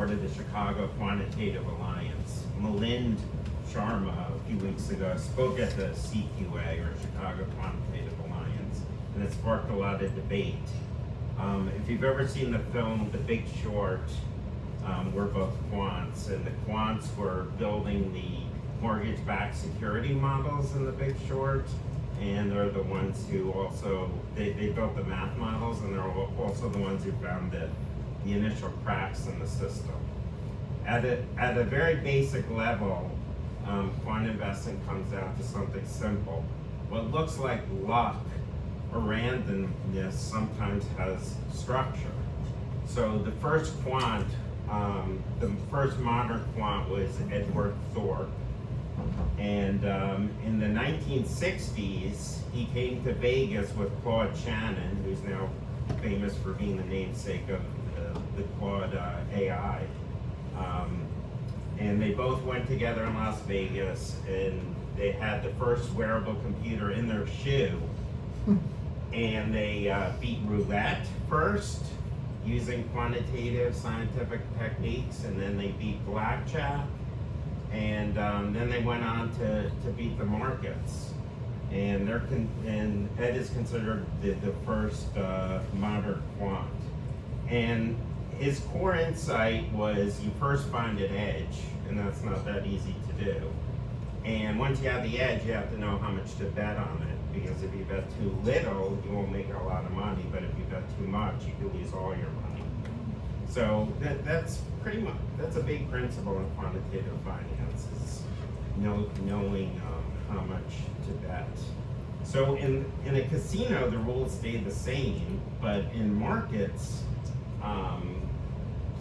board of the Chicago Quantitative Alliance. Milind Sharma, a few weeks ago, spoke at the CQA, or Chicago Quantitative Alliance, and it sparked a lot of debate. If you've ever seen the film The Big Short, we're both quants, and the quants were building the mortgage-backed security models in The Big Short, and they're the ones who also, they built the math models, and they're also the ones who found the initial cracks in the system. At a very basic level, quant investing comes down to something simple. What looks like luck or randomness sometimes has structure. So the first quant, the first modern quant was Edward Thorpe. And in the 1960s, he came to Vegas with Claude Shannon, who's now famous for being the namesake of the Claude AI. And they both went together in Las Vegas, and they had the first wearable computer in their shoe. And they beat roulette first, using quantitative scientific techniques, and then they beat blackjack. And then they went on to beat the markets. And Ed is considered the first modern quant. And his core insight was you first find an edge, and that's not that easy to do. And once you have the edge, you have to know how much to bet on it, because if you bet too little, you won't make a lot of money, but if you bet too much, you could lose all your money. So that's pretty much, that's a big principle in quantitative finance, is knowing how much to bet. So in a casino, the rules stay the same, but in markets,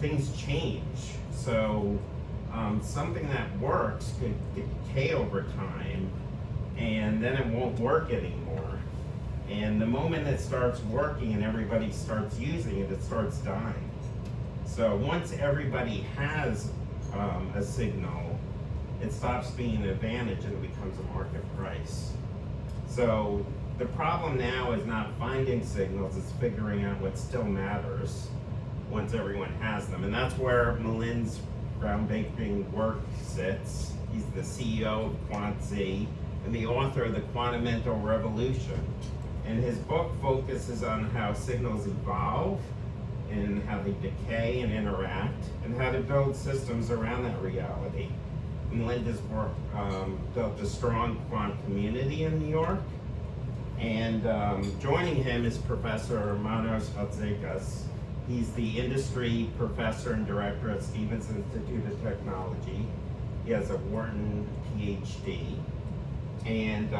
things change. So something that works could decay over time, and then it won't work anymore. And the moment it starts working and everybody starts using it, it starts dying. So once everybody has a signal, it stops being an advantage and it becomes a market price. So the problem now is not finding signals, it's figuring out what still matters once everyone has them. And that's where Milind's groundbreaking work sits. He's the CEO of QuantZ and the author of the Quantamental Revolution. And his book focuses on how signals evolve, and how they decay and interact, and how to build systems around that reality. Milind has built a strong quant community in New York, and joining him is Professor Hatzakis. He's the industry professor and director at Stevens Institute of Technology. He has a Wharton PhD, and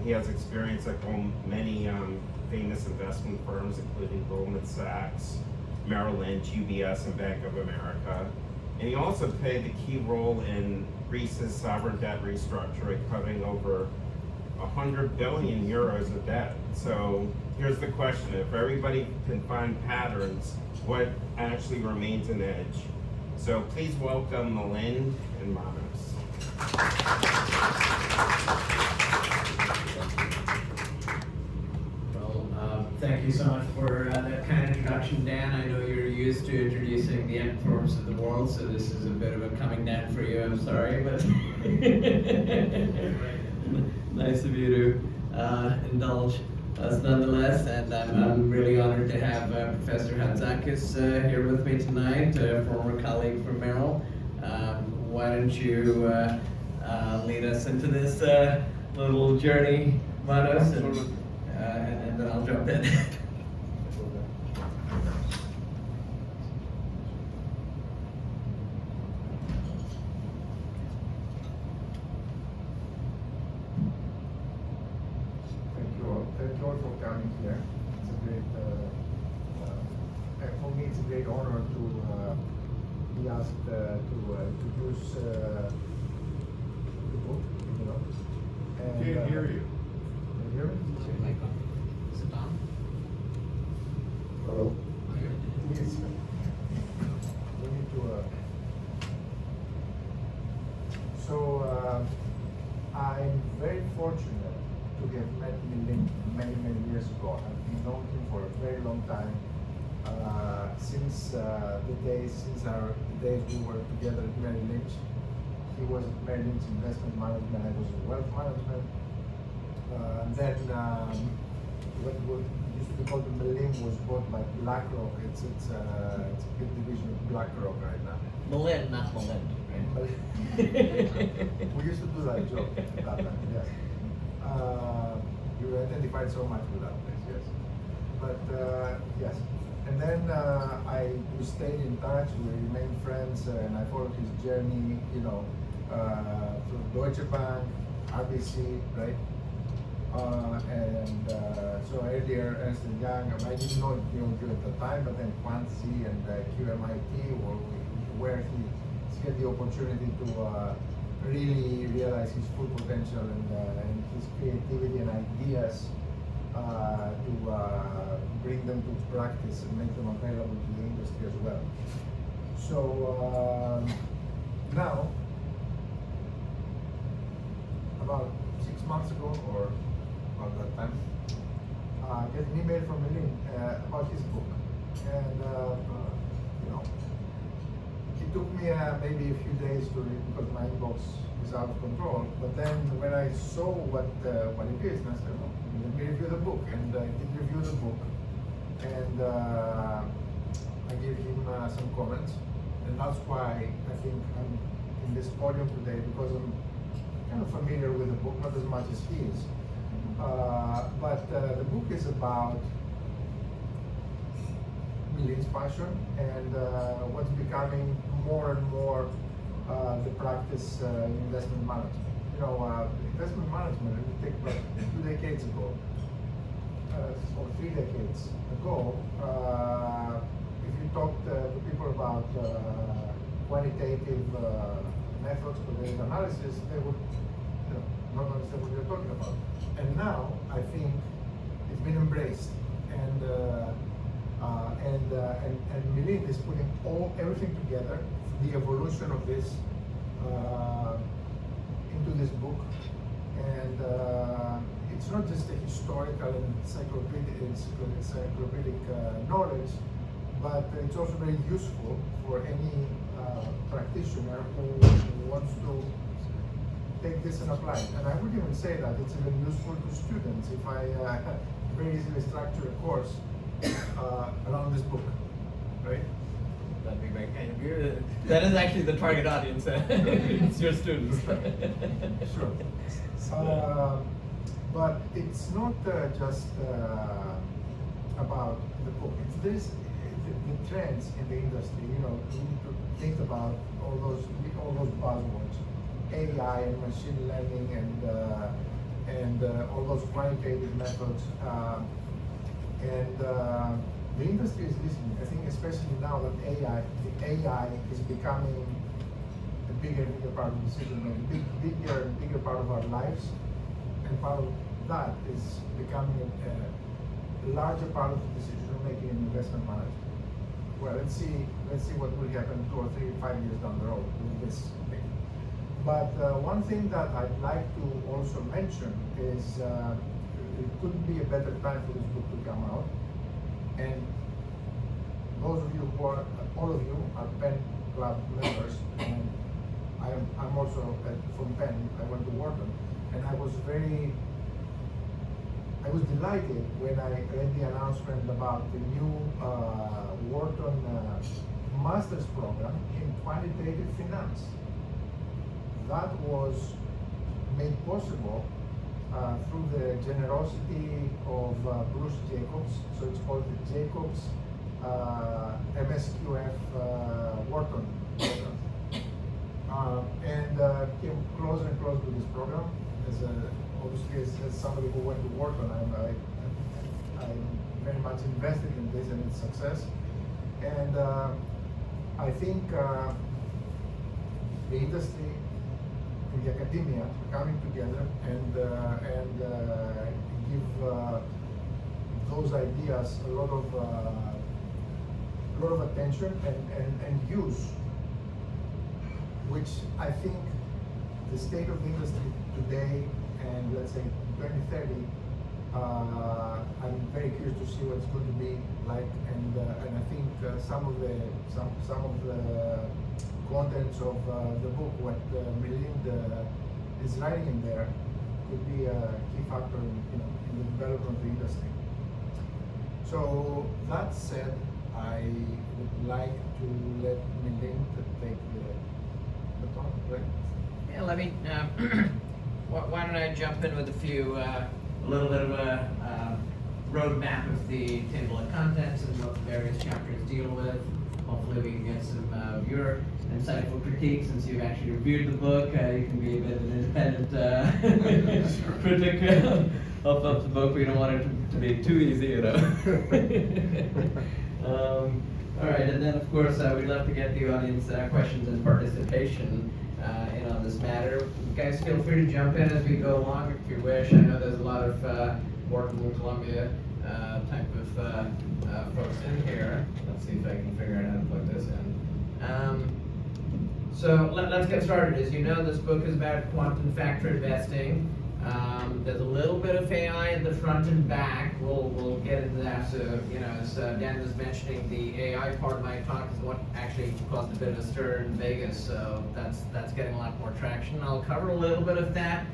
he has experience at many famous investment firms, including Goldman Sachs, Merrill Lynch, UBS, and Bank of America. And he also played the key role in Greece's sovereign debt restructuring, cutting over 100 billion euros of debt. So here's the question: if everybody can find patterns, what actually remains an edge? So please welcome Milind and Manos. Thank you so much for that kind of introduction, Dan. I know you're used to introducing the end forms of the world, so this is a bit of a coming down for you. I'm sorry, but nice of you to indulge us nonetheless. And I'm really honored to have Professor Hatzakis here with me tonight, a former colleague from Merrill. Why don't you lead us into this little journey, Manos, and then I'll jump in. Thank you all for coming here. It's a great, for me it's a great honor to be asked to introduce the book, you know. And, Can't hear you. Can you hear me? Is it on? Hello? Yes. We need to, I'm very fortunate to have met Milind many years ago. I've known him for a very long time, since the days we were together at Merrill Lynch. He was at Merrill Lynch Investment Management, I was in Wealth Management. Then what used to be called the Milind was bought by BlackRock. It's a big division of BlackRock right now. Milind, not Milind, right? We used to do that joke at that time, yes. You identified so much with that place, yes. But yes, and then we stayed in touch. We remained friends, and I followed his journey. You know, through Deutsche Bank, RBC, right? So earlier, Ernst & Young. I didn't know you at the time, but then Quantzi and QMIT, where he had the opportunity to really realize his full potential and his creativity and ideas to bring them to practice and make them available to the industry as well. So now, about 6 months ago, or about that time, I get an email from Milind about his book, and you know, it took me maybe a few days to read because my inbox is out of control. But then when I saw what it is, I said, "Oh, let me review the book," and I did review the book, and I gave him some comments, and that's why I think I'm in this podium today, because I'm kind of familiar with the book, not as much as he is. But the book is about Milind's passion and what's becoming more and more the practice in investment management. You know, investment management, if you take about 2 decades ago, or 3 decades ago, if you talk to people about quantitative methods, quantitative analysis, they would not understand what you're talking about. And now, I think it's been embraced, and Milind is putting everything together, the evolution of this into this book, and it's not just a historical and encyclopedic knowledge, but it's also very useful for any practitioner who wants to take this and apply it. And I would even say that it's even useful to students if I very easily structure a course around this book, right? That'd be very kind of you. That is actually the target audience. It's your students. Sure. But it's not just about the book. It's the trends in the industry. You know, we need to think about all those buzzwords. AI and machine learning and all those quantitative methods, and the industry is listening. I think especially now that the AI is becoming a bigger and bigger part of the decision making, bigger and bigger part of our lives, and part of that is becoming a larger part of the decision making in investment management. Well, let's see what will happen 2 or 3, 5 years down the road with this thing. But one thing that I'd like to also mention is it couldn't be a better time for this book to come out. And those of you all of you are Penn Club members, and I'm also from Penn. I went to Wharton, and I was delighted when I read the announcement about the new Wharton master's program in quantitative finance. That was made possible through the generosity of Bruce Jacobs. So it's called the Jacobs MSQF Wharton program. And came closer and closer to this program. Obviously, as somebody who went to Wharton, I'm very much invested in this and its success. And I think the industry and the academia are coming together and give those ideas a lot of attention and use, which I think the state of the industry today and let's say 2030 I'm very curious to see what it's going to be like, and I think some of the contents of the book, what Milind is writing in there, could be a key factor in the development of the industry. So that said, I would like to let Milind take the baton, right? Yeah, let me, why don't I jump in with a little bit of a roadmap of the table of contents and what the various chapters deal with. Hopefully we can get some of your insightful critiques. Since you've actually reviewed the book, you can be a bit of an independent critic of the book. We don't want it to be too easy, you know. All right, and then of course we'd love to get the audience questions and participation in on this matter. You guys feel free to jump in as we go along if you wish. I know there's a lot of Wharton, Columbia type of folks in here. Let's see if I can figure out how to plug this in. So let's get started. As you know, this book is about quantum factor investing. There's a little bit of AI in the front and back. We'll get into that. So, you know, as Dan was mentioning, the AI part of my talk is what actually caused a bit of a stir in Vegas. So that's getting a lot more traction. I'll cover a little bit of that.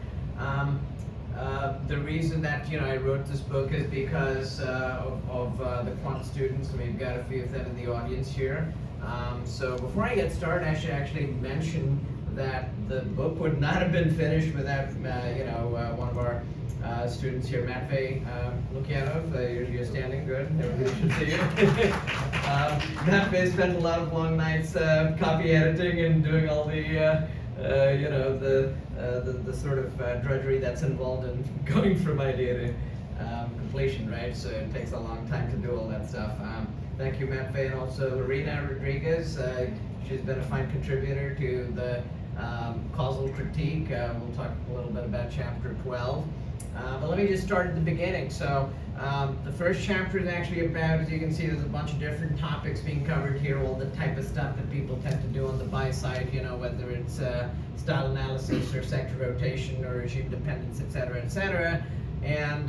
The reason that I wrote this book is because of the quant students. We've got a few of them in the audience here. So before I get started, I should actually mention that the book would not have been finished without one of our students here, Matvey Lukianov. You're standing good. Everybody should see you. Matvey spent a lot of long nights copy editing and doing all the the sort of drudgery that's involved in going from idea to completion, right? So it takes a long time to do all that stuff. Thank you, Matvey, and also Lorena Rodriguez. She's been a fine contributor to the causal critique. We'll talk a little bit about chapter 12. But let me just start at the beginning. So the first chapter is actually about, as you can see, there's a bunch of different topics being covered here, all the type of stuff that people tend to do on the buy side, whether it's style analysis or sector rotation or regime dependence, et cetera, et cetera. And,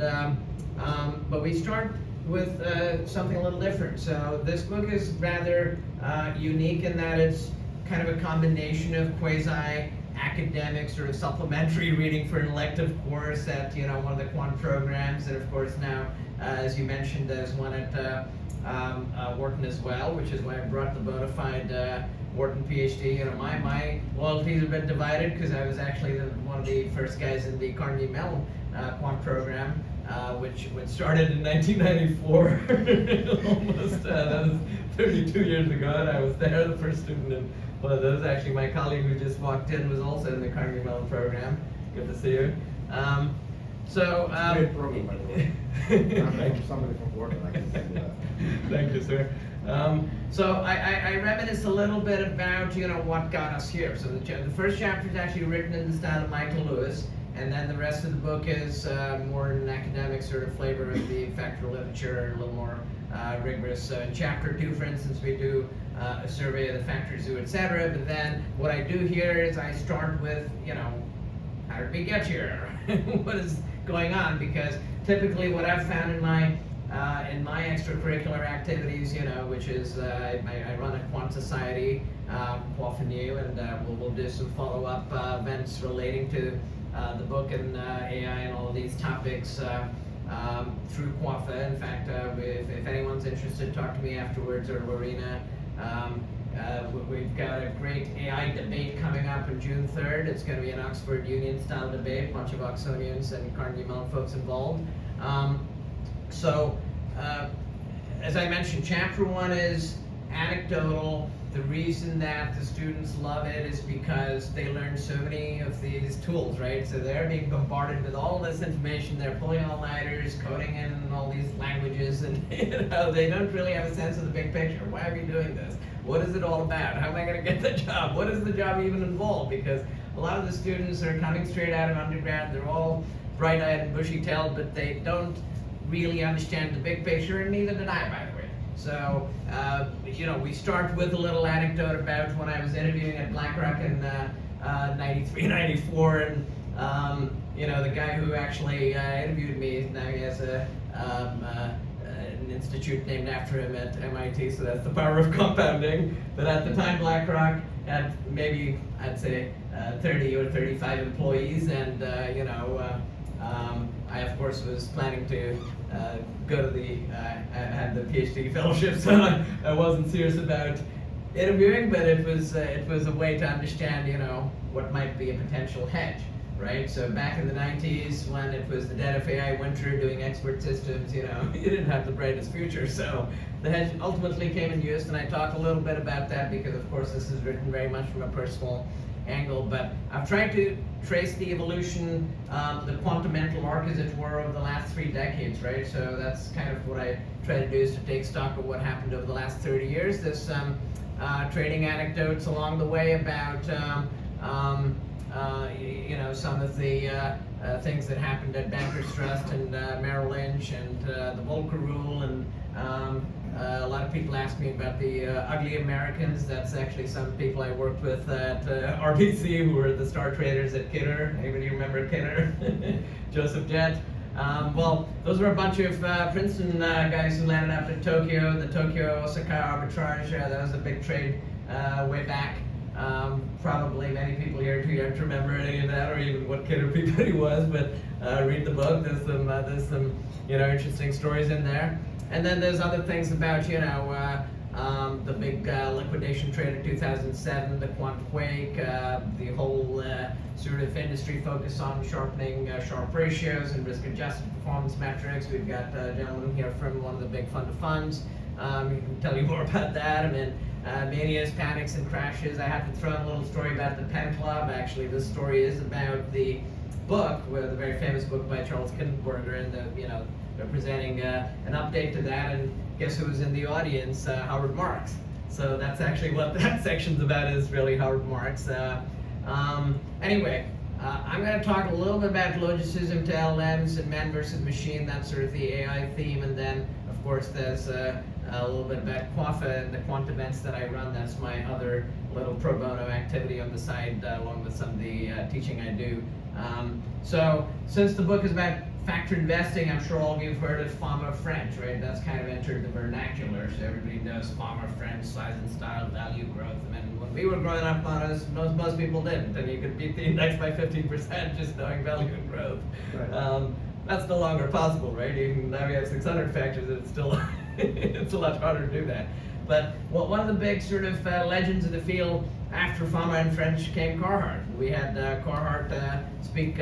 but we start with something a little different. So this book is rather unique in that it's kind of a combination of quasi-academic sort of supplementary reading for an elective course at one of the quant programs, and of course now, as you mentioned, there's one at Wharton as well, which is why I brought the bona fide Wharton PhD. My loyalties have been divided because I was actually one of the first guys in the Carnegie Mellon quant program, which started in 1994. Almost that was 32 years ago, and I was there, the first student in one of those. Actually, my colleague who just walked in was also in the Carnegie Mellon program. Good to see you. Great program, by the way. I'm from somebody from Wharton, I can say that. Thank you, sir. So I reminisce a little bit about what got us here. So the first chapter is actually written in the style of Michael Lewis, and then the rest of the book is more an academic sort of flavor of the factor literature, a little more rigorous. So in chapter 2, for instance, we do a survey of the factor zoo, etc. But then what I do here is I start with, how did we get here? What is going on? Because typically what I've found in my extracurricular activities, which is I run a quant society, Prof, and we'll do some follow-up events relating to the book and AI and all of these topics through Quafa. In fact, if anyone's interested, talk to me afterwards, or Lorena. We've got a great AI debate coming up on June 3rd. It's going to be an Oxford Union style debate, a bunch of Oxonians and Carnegie Mellon folks involved. As I mentioned, chapter 1 is anecdotal. The reason that the students love it is because they learn so many of these tools, right? So they're being bombarded with all this information. They're pulling all-nighters, coding in all these languages, and they don't really have a sense of the big picture. Why are we doing this? What is it all about? How am I going to get the job? What does the job even involve? Because a lot of the students are coming straight out of undergrad. They're all bright-eyed and bushy-tailed, but they don't really understand the big picture, and neither did I, by the way. So, we start with a little anecdote about when I was interviewing at BlackRock in 93, 94, and You know, the guy who actually interviewed me, now he has an institute named after him at MIT, so that's the power of compounding. But at the time, BlackRock had maybe, I'd say, 30 or 35 employees, and you know, I of course was planning to go to I had the PhD fellowship, so I wasn't serious about interviewing, but it was a way to understand, you know, what might be a potential hedge. Right, so back in the 90s, when it was the dead of AI winter doing expert systems, you know, you didn't have the brightest future. So the hedge ultimately came in use, and I talk a little bit about that because, of course, this is written very much from a personal angle. But I've tried to trace the evolution, the quantamental arc, as it were, over the last 3 decades. Right, so that's kind of what I try to do, is to take stock of what happened over the last 30 years. There's some trading anecdotes along the way about. You know, some of the things that happened at Bankers Trust and Merrill Lynch and the Volcker Rule, and a lot of people ask me about the ugly Americans. That's actually some people I worked with at RBC who were the star traders at Kidder. Anybody remember Kidder? Joseph Jett. Well, those were a bunch of Princeton guys who landed up in Tokyo, the Tokyo-Osaka arbitrage. That was a big trade way back. Probably many people here are too young to remember any of that, or even what Kidder Peabody was, but read the book. There's some you know, interesting stories in there. And then there's other things about, you know, the big liquidation trade of 2007, the quant quake, the whole sort of industry focus on sharpening Sharpe ratios and risk-adjusted performance metrics. We've got a gentleman here from one of the big fund of funds. He can tell you more about that. I mean, manias, panics, and crashes. I have to throw in a little story about the Penn Club. Actually, this story is about the book, the very famous book by Charles Kindberger, and you know, representing an update to that. And guess who was in the audience? Howard Marks. So that's actually what that section's about, is really Howard Marks. Anyway, I'm going to talk a little bit about logicism to LLMs and man versus machine. That's sort of the AI theme, and then of course there's a little bit about QAFA and the quant events that I run. That's my other little pro bono activity on the side, along with some of the teaching I do. So since the book is about factor investing, I'm sure all of you have heard of Fama-French, right? That's kind of entered the vernacular, so everybody knows Fama-French, size and style, value growth. I mean, when we were growing up on us, most people didn't, and you could beat the index by 15% just knowing value and growth. Right. That's no longer possible, right? Even now we have 600 factors, and it's still it's a lot harder to do that. But one of the big sort of legends of the field after Fama and French came Carhart. We had Carhart speak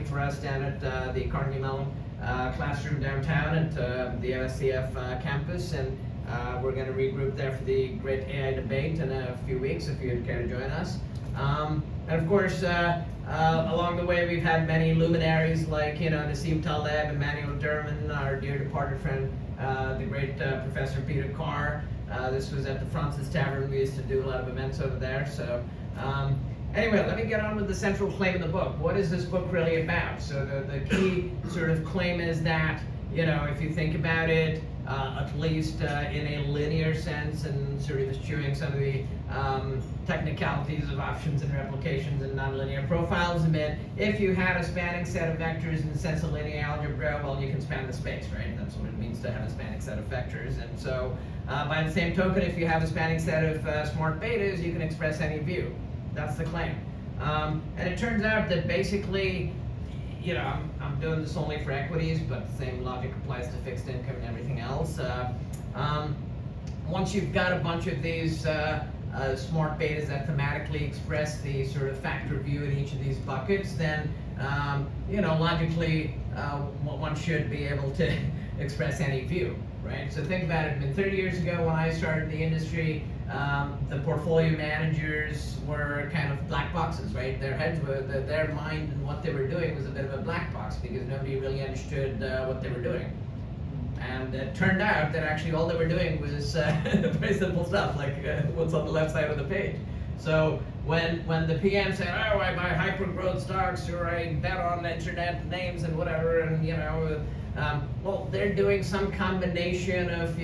for us down at the Carnegie Mellon classroom downtown at the MSCF campus, and we're going to regroup there for the great AI debate in a few weeks if you'd care to join us. And of course, along the way, we've had many luminaries like, you know, Nassim Taleb, Emmanuel Derman, our dear departed friend, the great Professor Peter Carr. This was at the Francis Tavern. We used to do a lot of events over there. So anyway, let me get on with the central claim of the book. What is this book really about? So the key sort of claim is that, you know, if you think about it, at least in a linear sense, and sort of eschewing some of the technicalities of options and replications and nonlinear profiles a bit, if you had a spanning set of vectors in the sense of linear algebra, well, you can span the space, right? That's what it means to have a spanning set of vectors. And so by the same token, if you have a spanning set of smart betas, you can express any view. That's the claim. And it turns out that basically, you know, I'm doing this only for equities, but the same logic applies to fixed income and everything else. Once you've got a bunch of these smart betas that thematically express the sort of factor view in each of these buckets, then, you know, logically, one should be able to express any view, right? So think about it. I mean, 30 years ago when I started the industry, the portfolio managers were kind of black boxes, right? Their heads were, their mind and what they were doing was a bit of a black box because nobody really understood what they were doing. And it turned out that actually all they were doing was very simple stuff, like what's on the left side of the page. So when the PM said, oh, I buy hyper growth stocks, or I bet on internet names and whatever, and you know, Well, they're doing some combination of,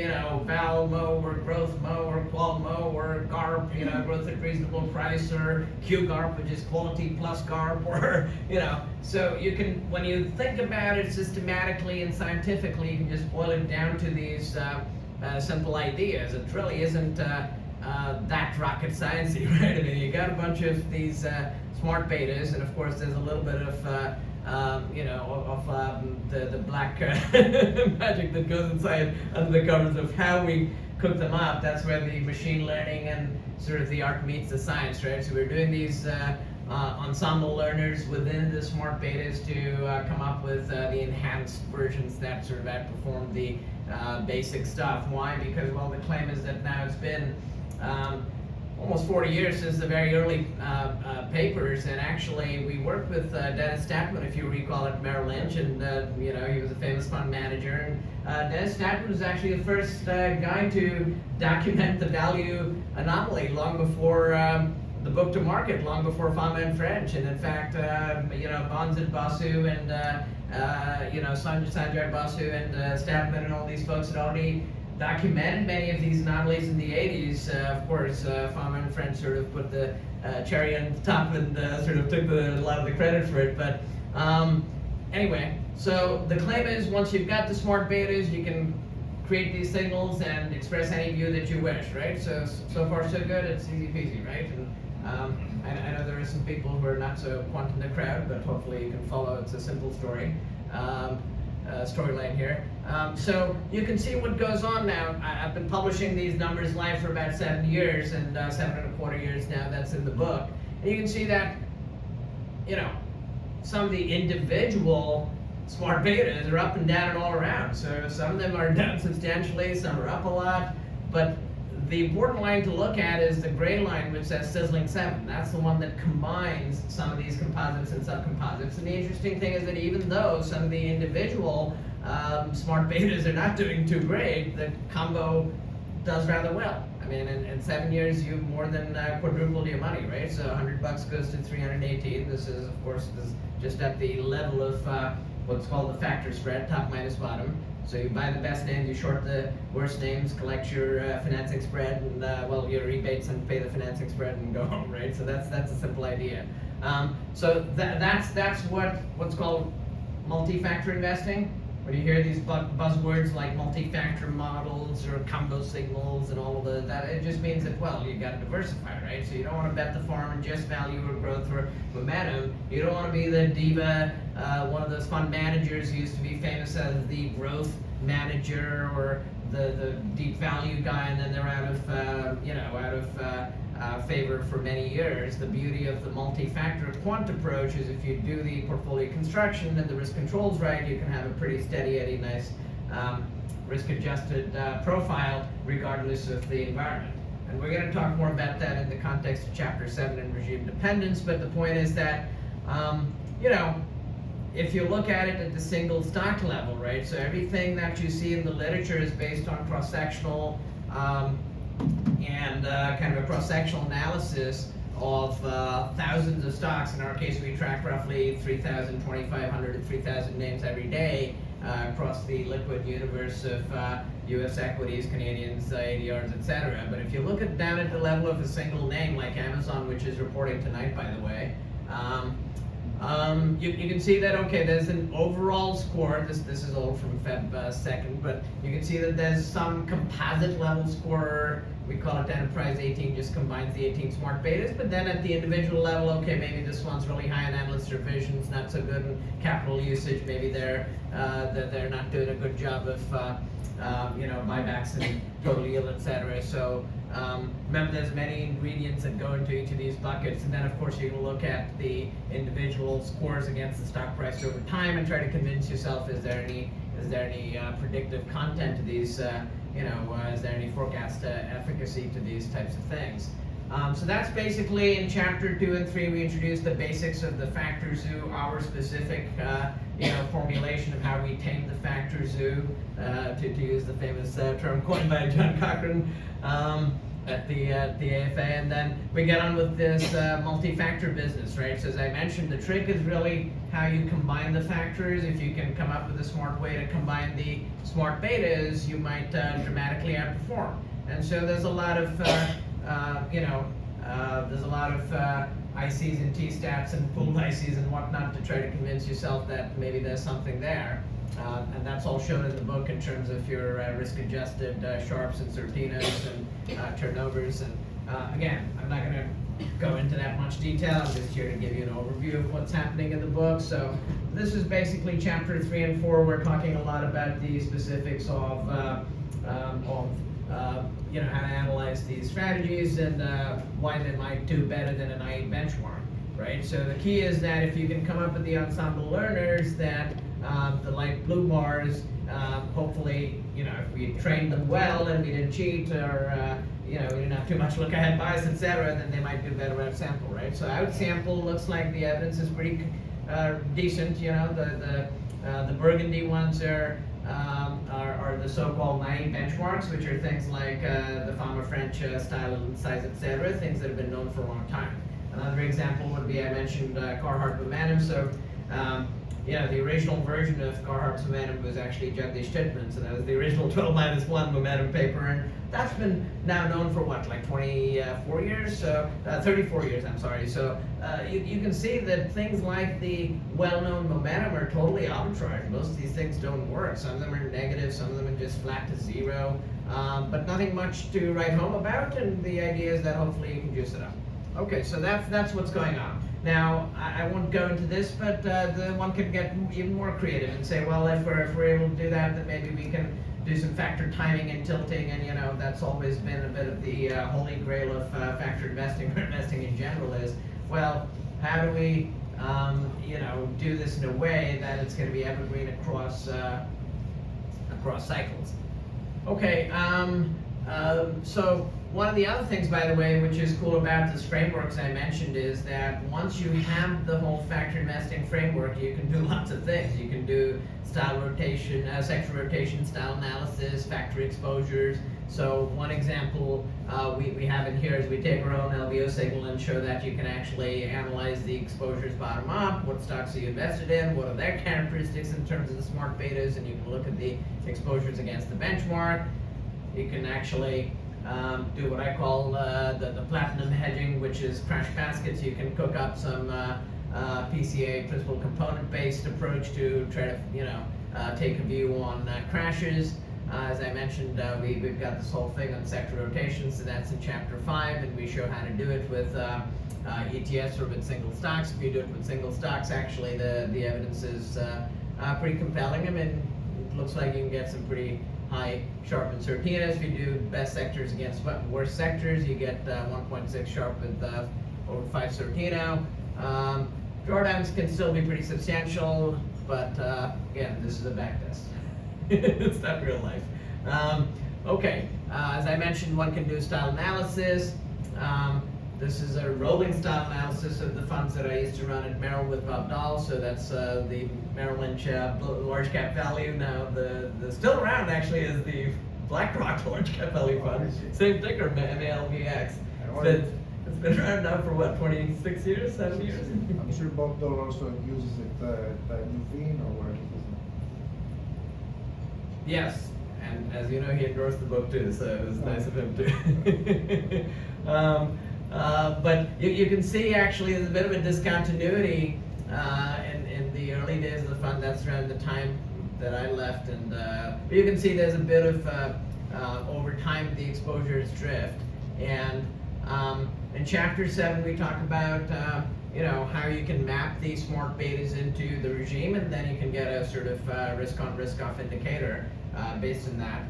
val mo or growth mo or qual mo or GARP, growth at reasonable price, or QGARP, which is quality plus GARP, or, so you can, when you think about it systematically and scientifically, you can just boil it down to these simple ideas. It really isn't that rocket sciencey, right? I mean, you got a bunch of these smart betas, and of course there's a little bit of the black magic that goes inside under the covers of how we cook them up. That's where the machine learning and sort of the art meets the science, right? So we're doing these ensemble learners within the smart betas to come up with the enhanced versions that sort of outperform the basic stuff. Why? Because, well, the claim is that now it's been almost 40 years since the very early papers, and actually we worked with Dennis Statman, if you recall, at Merrill Lynch, and he was a famous fund manager, and Dennis Statman was actually the first guy to document the value anomaly long before the book to market, long before Fama-French, and in fact, Bonzit Basu and Sanjay Basu and Statman and all these folks had already documented many of these anomalies in the 80s. Of course, Fama-French sort of put the cherry on the top and sort of took a lot of the credit for it. But anyway, so the claim is once you've got the smart betas, you can create these signals and express any view that you wish, right? So far so good, it's easy peasy, right? And I know there are some people who are not so quant in the crowd, but hopefully you can follow. It's a simple story. Storyline here. So you can see what goes on now. I've been publishing these numbers live for about 7 years, and 7.25 years now that's in the book. And you can see that, some of the individual smart betas are up and down and all around. So some of them are down substantially, some are up a lot, but the important line to look at is the gray line, which says sizzling 7. That's the one that combines some of these composites and subcomposites. And the interesting thing is that even though some of the individual smart betas are not doing too great, the combo does rather well. I mean, in 7 years, you've more than quadrupled your money, right? So $100 goes to 318. This is, of course, just at the level of what's called the factor spread, top minus bottom. So you buy the best names, you short the worst names, collect your financing spread, and your rebates, and pay the financing spread and go home, right? So that's a simple idea. So that's what's called multi-factor investing. When you hear these buzzwords like multi-factor models or combo signals and all of that, it just means that, well, you got to diversify, right? So you don't want to bet the farm on just value or growth or momentum. You don't want to be the diva, one of those fund managers who used to be famous as the growth manager or the deep value guy, and then they're out of favor for many years. The beauty of the multi-factor quant approach is if you do the portfolio construction and the risk controls right, you can have a pretty steady, Eddie, nice risk-adjusted profile regardless of the environment. And we're going to talk more about that in the context of Chapter 7 and regime dependence, but the point is that, if you look at it at the single stock level, right, so everything that you see in the literature is based on cross-sectional and kind of a cross-sectional analysis of thousands of stocks. In our case, we track roughly 3,000, 2,500 to 3,000 names every day across the liquid universe of U.S. equities, Canadians, ADRs, etc. But if you look down at the level of a single name, like Amazon, which is reporting tonight, by the way, you can see that, okay, there's an overall score. This is all from Feb 2nd, but you can see that there's some composite level score. We call it Enterprise 18, just combines the 18 smart betas. But then at the individual level, okay, maybe this one's really high in analyst revisions, not so good in capital usage. Maybe they're not doing a good job of buybacks and total yield, etc. So remember, there's many ingredients that go into each of these buckets, and then of course you can look at the individual scores against the stock price over time and try to convince yourself: is there any predictive content to these? Is there any forecast efficacy to these types of things? So that's basically in Chapter 2 and 3. We introduced the basics of the factor zoo, our specific formulation of how we tame the factor zoo, to use the famous term coined by John Cochran. at the AFA, and then we get on with this multi-factor business, right? So as I mentioned, the trick is really how you combine the factors. If you can come up with a smart way to combine the smart betas, you might dramatically outperform. And so there's a lot of there's a lot of ICs and T-stats and pooled ICs and whatnot to try to convince yourself that maybe there's something there. And that's all shown in the book in terms of your risk-adjusted sharps and sortinos and turnovers. And again, I'm not going to go into that much detail. I'm just here to give you an overview of what's happening in the book. So this is basically chapter 3 and 4. We're talking a lot about the specifics of how to analyze these strategies and why they might do better than an IE benchmark, right? So the key is that if you can come up with the ensemble learners that the light blue bars, hopefully, if we trained them well and we didn't cheat or, we didn't have too much look-ahead bias, etc., then they might do better out sample, right? So out sample looks like the evidence is pretty decent. The burgundy ones are the so-called naive benchmarks, which are things like the Fama-French style and size, etc., things that have been known for a long time. Another example would be, I mentioned Carhart momentum. So the original version of Carhart's momentum was actually Jagdish Chitman, so that was the original 12-1 momentum paper, and that's been now known for what, like 24 years? So 34 years, I'm sorry. So you can see that things like the well-known momentum are totally arbitrary. Most of these things don't work. Some of them are negative, some of them are just flat to zero, but nothing much to write home about, and the idea is that hopefully you can juice it up. Okay, so that's what's going on. Now, I won't go into this, but one could get even more creative and say, well, if we're able to do that, then maybe we can do some factor timing and tilting, and that's always been a bit of the holy grail of factor investing, or investing in general is, well, how do we, do this in a way that it's going to be evergreen across cycles? Okay, so one of the other things, by the way, which is cool about this frameworks I mentioned is that once you have the whole factor investing framework, you can do lots of things. You can do style rotation, sector rotation, style analysis, factor exposures. So one example we have in here is we take our own LBO signal and show that you can actually analyze the exposures bottom up, what stocks are you invested in, what are their characteristics in terms of the smart betas, and you can look at the exposures against the benchmark. You can actually do what I call the platinum hedging, which is crash baskets. You can cook up some PCA, principal component based approach to try to take a view on crashes. As I mentioned, we've got this whole thing on sector rotation, so that's in chapter 5, and we show how to do it with ETFs or with single stocks. If you do it with single stocks, actually the evidence is pretty compelling. I mean, it looks like you can get some pretty high sharp and sortinos. If you do best sectors against worst sectors, you get 1.6 sharp with over 5 sortino. Drawdowns can still be pretty substantial, but again, this is a back test. It's not real life. Okay, as I mentioned, one can do style analysis. This is a rolling style analysis of the funds that I used to run at Merrill with Bob Dahl. So that's the Merrill Lynch large cap value. Now the still around actually is the BlackRock large cap value fund. Same ticker, MALVX. It's been around now for what, 26 years, 7 years? I'm sure Bob Dole also uses it at Nuveen or where he Yes, and as you know, he endorsed the book too, so it was nice of him too. But you can see actually there's a bit of a discontinuity in the early days of the fund. That's around the time that I left, and you can see there's a bit of over time the exposures drift. And in chapter 7 we talk about how you can map these smart betas into the regime, and then you can get a sort of risk on risk off indicator based on that.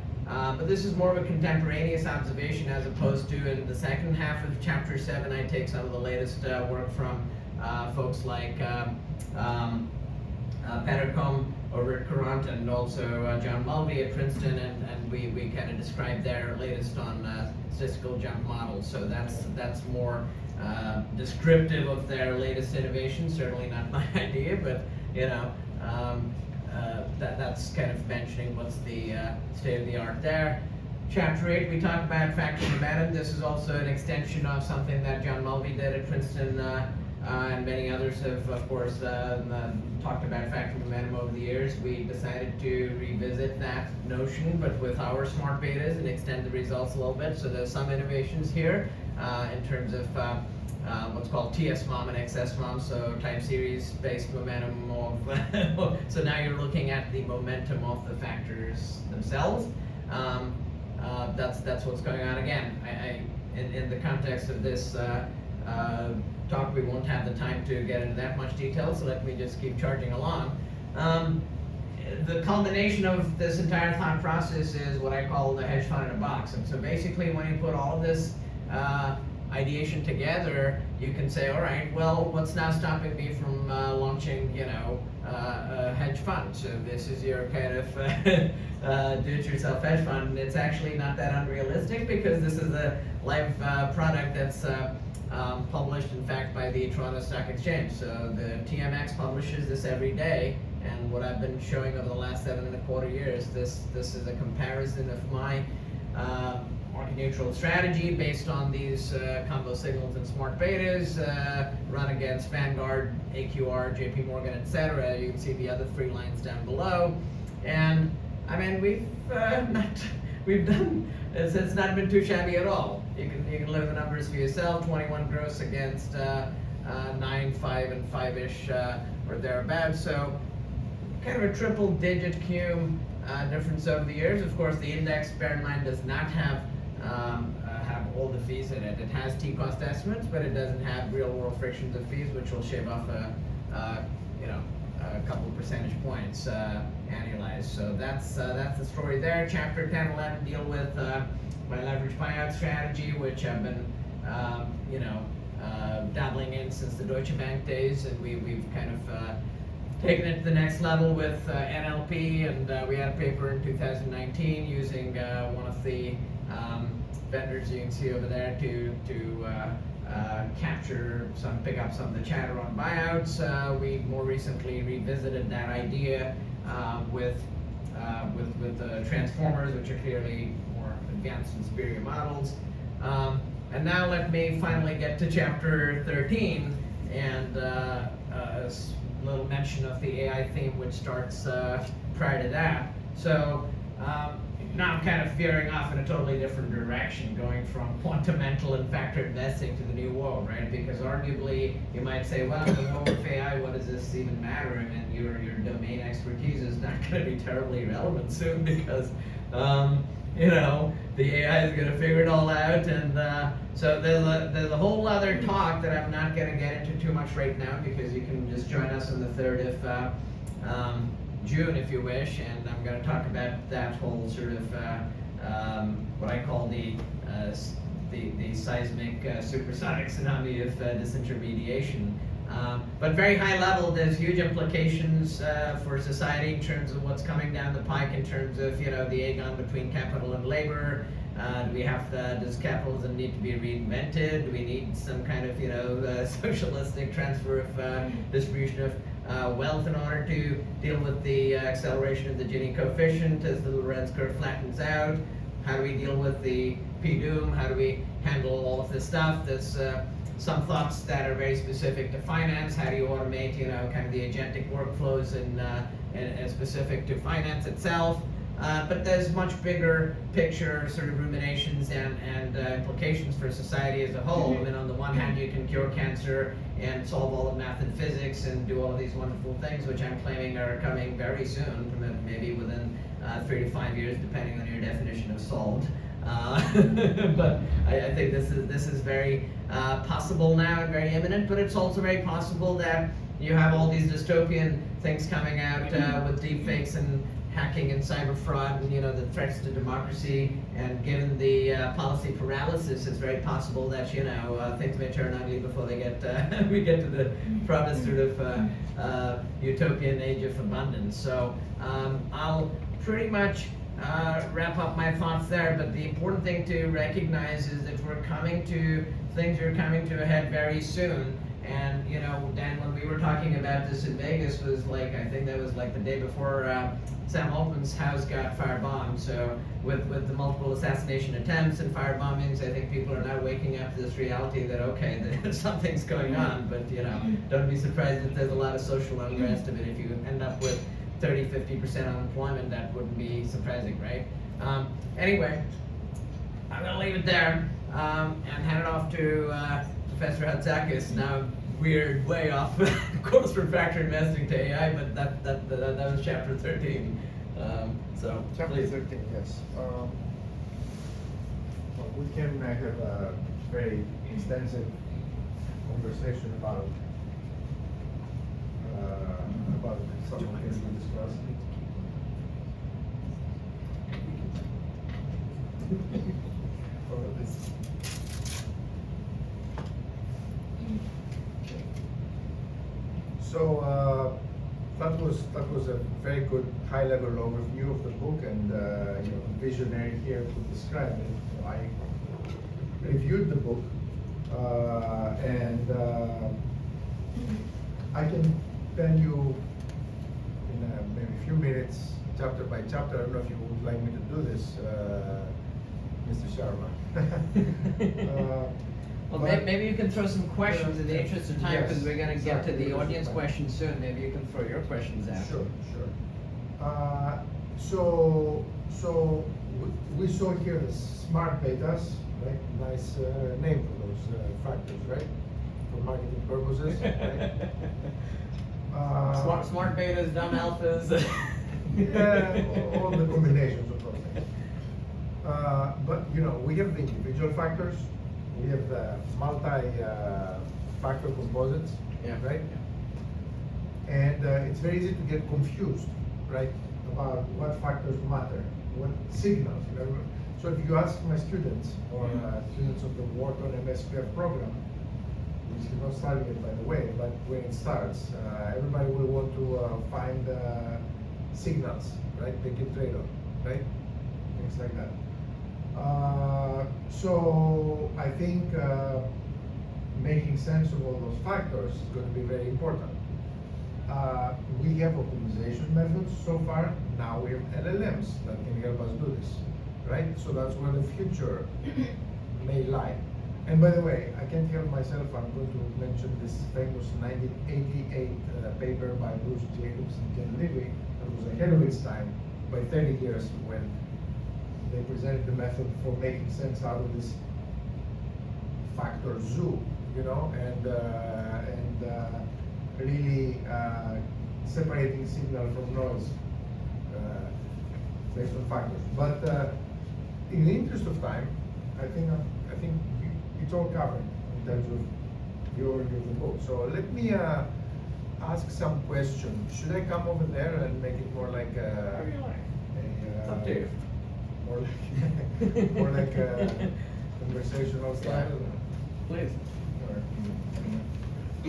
But this is more of a contemporaneous observation as opposed to in the second half of chapter 7 I take some of the latest work from folks like Pettercombe over at Courant and also John Mulvey at Princeton, and we kind of describe their latest on statistical jump models. So that's more descriptive of their latest innovation. Certainly not my idea, but that's kind of mentioning what's the state of the art there. Chapter 8, we talk about factor momentum. This is also an extension of something that John Mulvey did at Princeton, and many others have, of course, talked about factor momentum over the years. We decided to revisit that notion, but with our smart betas and extend the results a little bit. So there's some innovations here in terms of what's called TS-MOM and XS-MOM, so time series-based momentum of, so now you're looking at the momentum of the factors themselves. That's what's going on. Again, in the context of this talk, we won't have the time to get into that much detail, so let me just keep charging along. The culmination of this entire thought process is what I call the hedge fund in a box. And so basically, when you put all of this ideation together, you can say, all right, well, what's now stopping me from launching, a hedge fund? So this is your kind of do-it-yourself hedge fund. It's actually not that unrealistic, because this is a live product that's published, in fact, by the Toronto Stock Exchange. So the TMX publishes this every day, and what I've been showing over the last 7.25 years, this is a comparison of my market-neutral strategy based on these combo signals and smart betas run against Vanguard, AQR, JP Morgan, etc. You can see the other 3 lines down below, and I mean we've done it's not been too shabby at all. You can look at the numbers for yourself. 21 gross against 9, 5, and 5-ish or thereabouts. So kind of a triple-digit cum difference over the years. Of course, the index, bear in mind, does not have all the fees in it. It has T-cost estimates, but it doesn't have real-world frictions of fees, which will shave off a couple percentage points annualized. So that's the story there. Chapter 10, 11 deal with my leverage buyout strategy, which I've been dabbling in since the Deutsche Bank days, and we've kind of taken it to the next level with NLP, and we had a paper in 2019 using one of the vendors you can see over there to pick up some of the chatter on buyouts. We more recently revisited that idea with transformers, which are clearly more advanced and superior models. And now let me finally get to chapter 13 and a little mention of the AI theme, which starts prior to that. So now I'm kind of veering off in a totally different direction, going from quantamental and factor investing to the new world, right? Because arguably you might say, well, in the world of AI, what does this even matter? I mean, your domain expertise is not going to be terribly relevant soon, because the AI is going to figure it all out, and so there's a whole other talk that I'm not going to get into too much right now, because you can just join us on the 3rd of June if you wish, and I'm going to talk about that whole sort of what I call the seismic supersonic tsunami of disintermediation. But very high level, there's huge implications for society in terms of what's coming down the pike, in terms of the agon between capital and labor. Does capitalism need to be reinvented? Do we need some kind of socialistic transfer of distribution of wealth in order to deal with the acceleration of the Gini coefficient as the Lorenz curve flattens out? How do we deal with the P-doom? How do we handle all of this stuff? There's some thoughts that are very specific to finance. How do you automate, kind of the agentic workflows and specific to finance itself? But there's much bigger picture sort of ruminations and implications for society as a whole. I mean, on the one hand, you can cure cancer and solve all of math and physics and do all of these wonderful things, which I'm claiming are coming very soon, maybe within 3 to 5 years, depending on your definition of solved. But I think this is very possible now and very imminent, but it's also very possible that you have all these dystopian things coming out with deepfakes and hacking and cyber fraud, and the threats to democracy, and given the policy paralysis, it's very possible that things may turn ugly before they get we get to the promised sort of utopian age of abundance. So I'll pretty much wrap up my thoughts there, but the important thing to recognize is that things are coming to a head very soon, And Dan, when we were talking about this in Vegas, was like, I think that was like the day before Sam Altman's house got firebombed. So with the multiple assassination attempts and firebombings, I think people are now waking up to this reality that okay, that something's going on. But don't be surprised if there's a lot of social unrest. I mean, if you end up with 30-50% unemployment, that wouldn't be surprising, right? Anyway, I'm gonna leave it there and hand it off to Professor Hatzakis. Now we're way off course from factor investing to AI, but that was chapter 13. So Chapter please. 13, yes. Well, we can have a very extensive conversation about some of the things we discussed. So that was a very good high-level overview of the book, and visionary here to describe it. I reviewed the book, and I can tell you in maybe a few minutes, chapter by chapter. I don't know if you would like me to do this, Mr. Sharma. Well, But- maybe you can throw some questions in the interest of time, because Yes, we're going to get to exactly. the audience questions soon. Maybe you can throw your questions out. Sure. So we saw here the smart betas, right? Nice name for those factors, right? For marketing purposes, right? Smart betas, dumb alphas. Yeah, all the combinations of those things. But we have the individual factors, we have the multi-factor composites, Yeah. right? And it's very easy to get confused, right, about what factors matter, what signals. So if you ask my students or students of the Wharton MSPF program, which is not starting it by the way, but when it starts, everybody will want to find signals, right? They can trade on, right? Things like that. So I think making sense of all those factors is going to be very important. We have optimization methods so far. Now we have LLMs that can help us do this, right? So that's where the future may lie. And by the way, I can't help myself. I'm going to mention this famous 1988 paper by Bruce Jacobs and Ken Levy that was ahead of its time by 30 years when they presented the method for making sense out of this factor zoo, and really separating signal from noise based on factors. But in the interest of time, I think it's all covered in terms of your review of the book. So let me ask some questions. Should I come over there and make it more like It's up to you. more like a conversational style? Please. I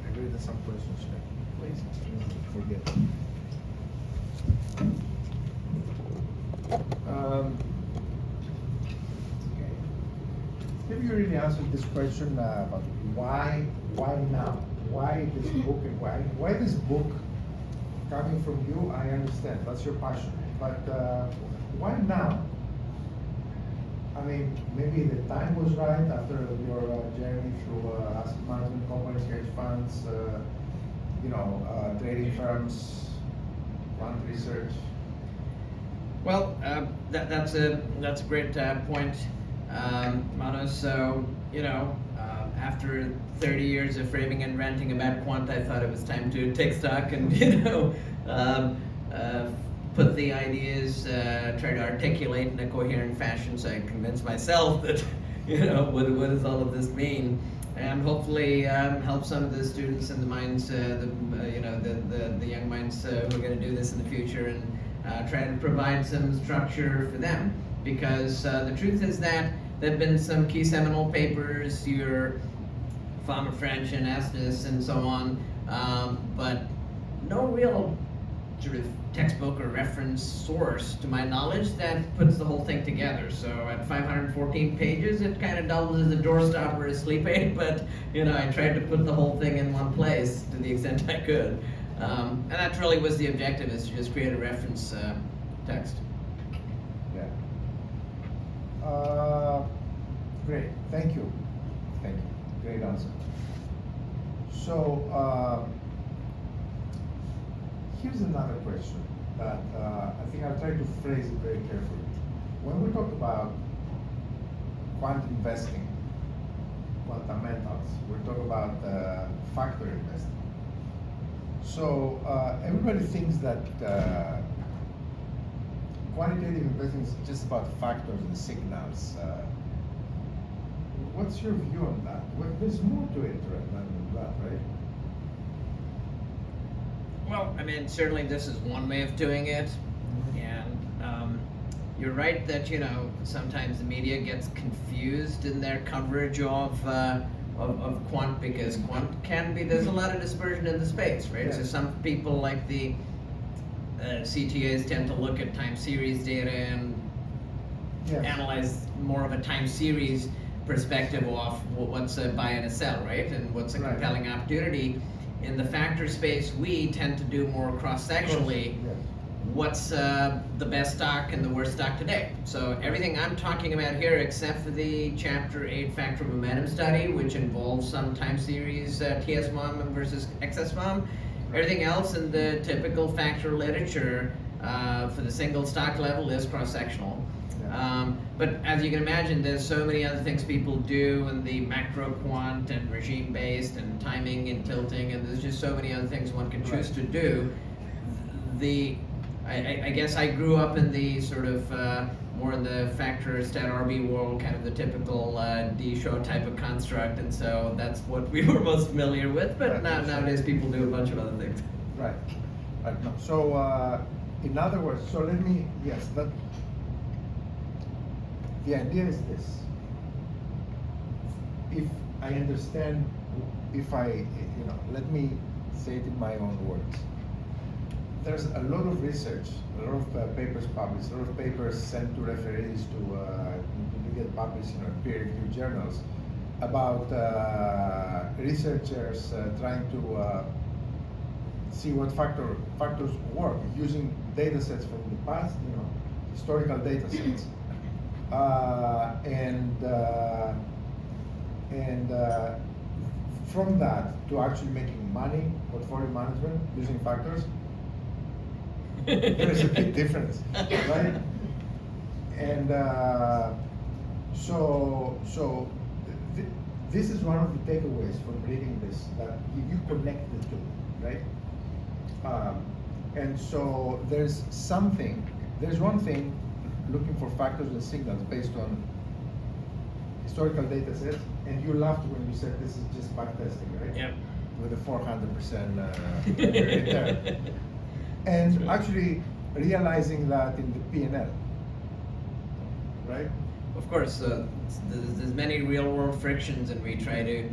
agree with some questions here. Please. Forget. Have you really answered this question about why now? Why this book and why this book coming from you? I understand, that's your passion. But why now? I mean, maybe the time was right after your journey through asset management companies, hedge funds, trading firms, quant research. Well, that's a great point, Manos. So after 30 years of raving and ranting about quant, I thought it was time to take stock and put the ideas, try to articulate in a coherent fashion, so I convince myself that what does all of this mean, and hopefully help some of the students and the minds, the young minds who are going to do this in the future, and try to provide some structure for them, because the truth is that there have been some key seminal papers, your Fama-French and Astis and so on, but no real sort of textbook or reference source, to my knowledge, that puts the whole thing together. So at 514 pages, it kind of doubles as a doorstop or a sleep aid, but I tried to put the whole thing in one place to the extent I could. And that really was the objective, is to just create a reference text. Yeah. Great. Thank you. Thank you. Great answer. So here's another question that I think I'll try to phrase it very carefully. When we talk about quant investing, quantamentals, we're talking about factor investing. So everybody thinks that quantitative investing is just about factors and signals. What's your view on that? There's more to it than that, right? Well, I mean, certainly this is one way of doing it, and you're right that sometimes the media gets confused in their coverage of quant, because quant can be, there's a lot of dispersion in the space, right? Yeah. So some people, like the CTAs, tend to look at time series data and Yes. analyze more of a time series perspective of what's a buy and a sell, right? And what's a Right. compelling opportunity. In the factor space, we tend to do more cross-sectionally. Yes. What's the best stock and the worst stock today? So everything I'm talking about here, except for the Chapter 8 Factor Momentum study, which involves some time series TS1 versus XS1, everything else in the typical factor literature for the single stock level is cross-sectional. Yeah. But as you can imagine, there's so many other things people do in the macro quant and regime-based and timing and tilting, and there's just so many other things one can choose to do. I guess I grew up in the sort of more in the factor stat RB world, kind of the typical D-show type of construct, and so that's what we were most familiar with. But Right. nowadays people do a bunch of other things. Right. Right. No. So, in other words, the idea is this. If I understand, let me say it in my own words. There's a lot of research, a lot of papers published, a lot of papers sent to referees to get published in peer-reviewed journals about researchers trying to see what factors work using data sets from the past, historical data sets. From that to actually making money, portfolio management using factors, there is a big difference, right? And this is one of the takeaways from reading this, that you connect the two, right? And so there's one thing, looking for factors and signals based on historical data sets, and you laughed when you said this is just backtesting, right? Yep. With a 400% return. And Right. actually realizing that in the P&L, right? Of course, there's many real-world frictions, and we try to,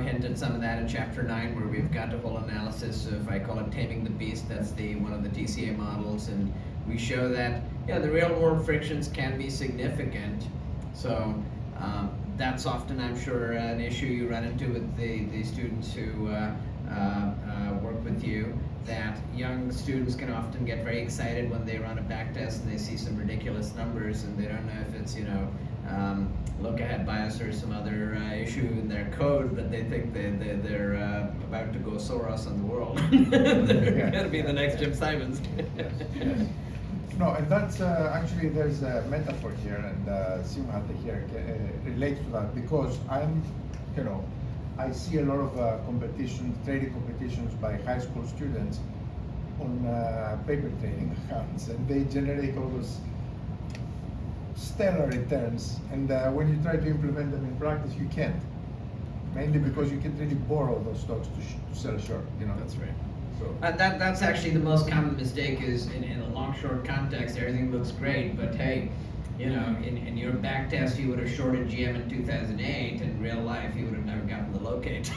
hint at some of that in Chapter 9, where we've got a whole analysis of, I call it taming the beast. That's one of the TCA models, and we show that the real-world frictions can be significant. So that's often, I'm sure, an issue you run into with the students who work with you. That young students can often get very excited when they run a back test and they see some ridiculous numbers, and they don't know if it's look-ahead bias or some other issue in their code, but they think they're about to go Soros on the world. They're going to be the next Jim Simons. Yes, yes. No, and that's actually, there's a metaphor here, and Simhata here relates to that, because I see a lot of trading competitions by high school students on paper trading accounts, and they generate all those stellar returns, and when you try to implement them in practice, you can't. Mainly because you can't really borrow those stocks to sell short, That's right. So. That's actually the most common mistake, is in a long short context, everything looks great, but hey, you know, in your back test, you would have shorted GM in 2008. In real life, you would have never gotten the locate.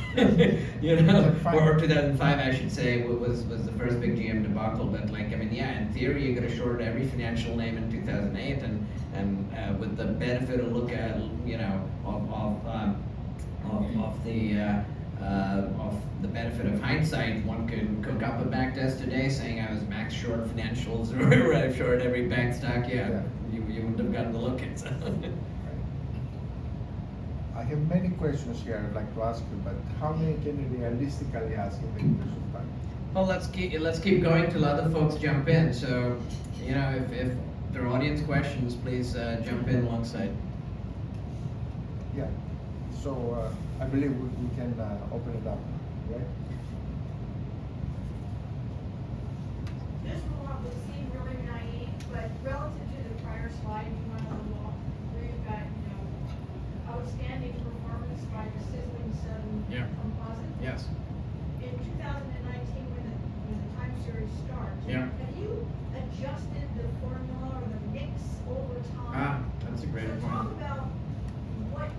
You know, or 2005, I should say, was the first big GM debacle. But like, I mean, yeah, in theory, you could have shorted every financial name in 2008, and with the benefit of look at, you know, of the benefit of hindsight, one could cook up a back test today saying I was max short financials or I short every bank stock. Yeah. You wouldn't have gotten the look-ins. I have many questions here I'd like to ask you, but how many can you realistically ask in the interest of time? Well, let's keep going till other folks jump in. So, you know, if there are audience questions, please jump in alongside. Yeah. So I believe we can open it up, right? This will seem really naive, but relative to the prior slide you went on the wall, where you've got, you know, outstanding performance by the sizzling sun Yeah. composite. Yes. In 2019, when the time series starts, Yeah. have you adjusted the formula or the mix over time? That's a great So talk point. about what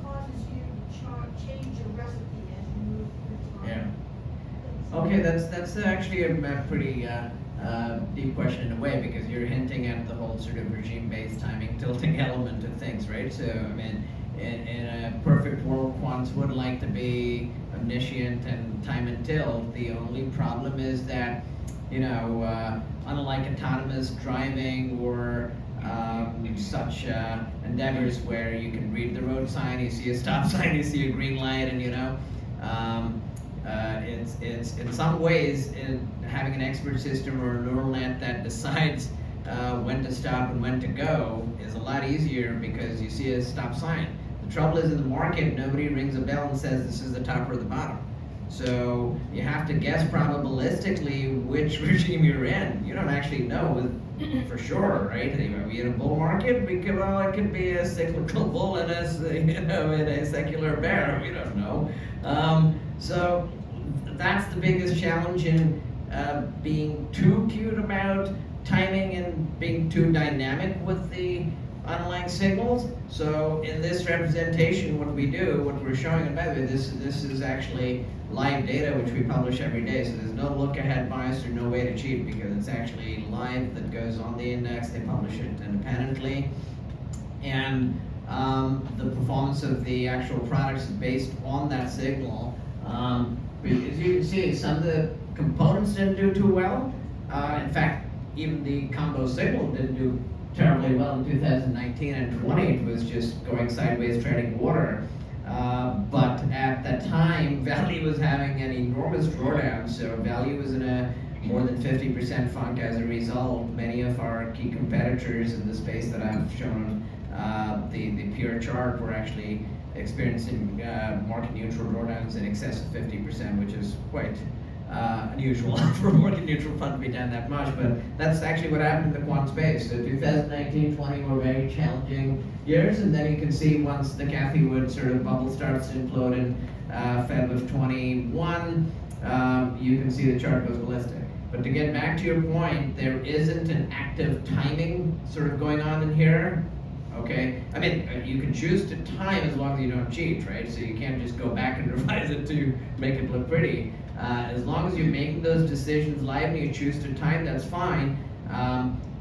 causes you to change your recipe as you move through time. Yeah. Okay, that's actually a pretty deep question in a way, because you're hinting at the whole sort of regime-based timing tilting element of things, right? So, I mean, in a perfect world, quants would like to be omniscient and time and tilt. The only problem is that, you know, unlike autonomous driving or such endeavors where you can read the road sign, you see a stop sign, you see a green light, and you know, it's in some ways having an expert system or a neural net that decides when to stop and when to go is a lot easier because you see a stop sign. The trouble is in the market, nobody rings a bell and says this is the top or the bottom. So you have to guess probabilistically which regime you're in. You don't actually know for sure, right? Are we in a bull market? It could be a cyclical bull and in a secular bear. We don't know. So that's the biggest challenge in being too cute about timing and being too dynamic with the underlying signals. So in this representation, what we're showing, and by the way, this is actually live data which we publish every day, so there's no look ahead bias or no way to cheat because it's actually live that goes on the index. They publish it independently, and the performance of the actual products is based on that signal. As you can see, some of the components didn't do too well. In fact, even the combo signal didn't do terribly well in 2019 and 20. It was just going sideways, treading water. But at that time, value was having an enormous drawdown. So value was in a more than 50% funk as a result. Many of our key competitors in the space that I've shown the pure chart were actually experiencing market neutral drawdowns in excess of 50%, which is quite unusual for a market neutral fund to be down that much, but that's actually what happened in the quant space. So 2019-20 were very challenging years, and then you can see once the Cathie Wood sort of bubble starts to implode in Feb of 21, you can see the chart goes ballistic. But to get back to your point, there isn't an active timing sort of going on in here. Okay, I mean, you can choose to time as long as you don't cheat, right? So you can't just go back and revise it to make it look pretty. As long as you're making those decisions live and you choose to time, that's fine.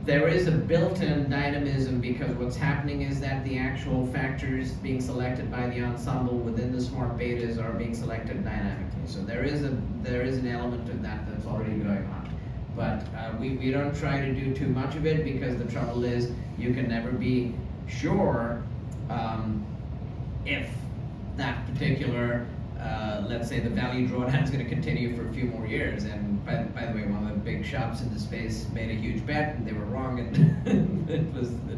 There is a built-in dynamism because what's happening is that the actual factors being selected by the ensemble within the smart betas are being selected dynamically. So there is an element of that that's already going on. But we don't try to do too much of it because the trouble is you can never be sure if that particular, let's say the value drawdown is going to continue for a few more years. And by the way, one of the big shops in the space made a huge bet and they were wrong, and it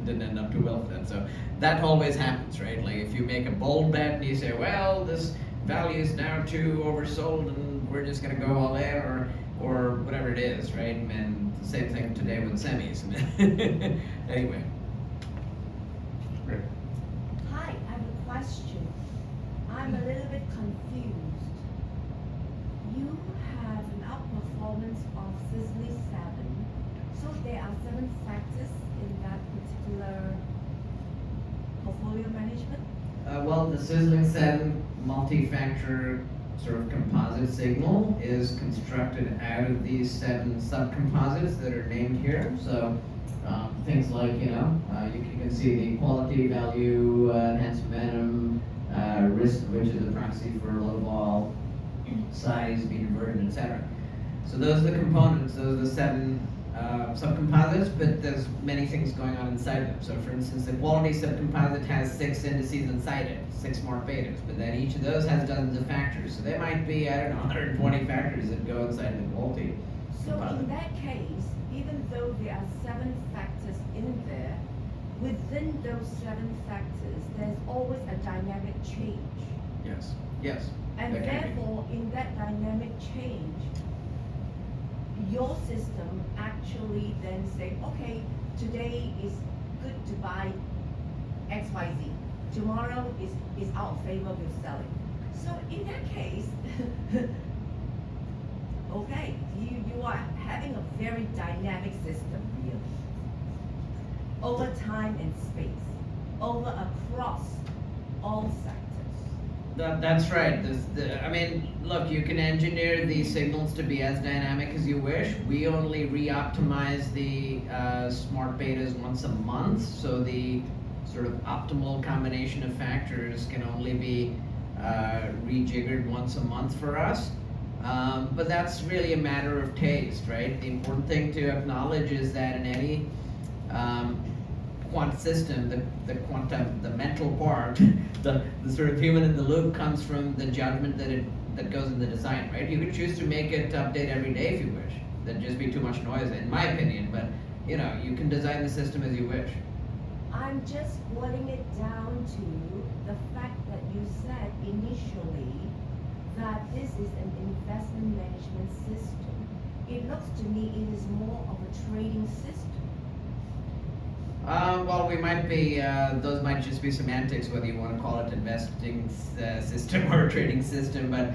didn't end up too well for them. So that always happens, right? Like if you make a bold bet and you say, well, this value is now too oversold and we're just going to go all in, or whatever it is, right? And the same thing today with semis. Anyway. Great. Hi, I have a question. I'm a little bit confused. You have an outperformance of Sisley 7. So there are 7 factors in that particular portfolio management? Well, the sizzling 7 multi-factor sort of composite signal is constructed out of these 7 subcomposites that are named here. So things like, you can see the quality, value, enhanced momentum, risk, which is a proxy for low vol, size, mean inverted, etc. So those are the components, those are the 7 subcomposites, but there's many things going on inside them. So for instance, the quality subcomposite has 6 indices inside it, 6 more betas, but then each of those has dozens of factors. So there might be, 120 factors that go inside the quality So composite. in that case, even though there are 7 factors in there, within those 7 factors, there's always a dynamic change. Yes. And there can be. therefore, in that dynamic change, your system actually then say, okay, today is good to buy XYZ. Tomorrow is out of favor with selling. So in that case, okay, you are having a very dynamic system really. Over time and space, across all sectors. That's right. Look, you can engineer these signals to be as dynamic as you wish. We only re-optimize the smart betas once a month, so the sort of optimal combination of factors can only be rejiggered once a month for us. But that's really a matter of taste, right? The important thing to acknowledge is that in any quant system, the mental part, the sort of human in the loop comes from the judgment that goes in the design, right? You could choose to make it update every day if you wish. That'd just be too much noise, in my opinion. But you can design the system as you wish. I'm just boiling it down to the fact that you said initially that this is an investment management system. It looks to me it is more of a trading system. Well, we might be, those might just be semantics, whether you want to call it investing system or a trading system, but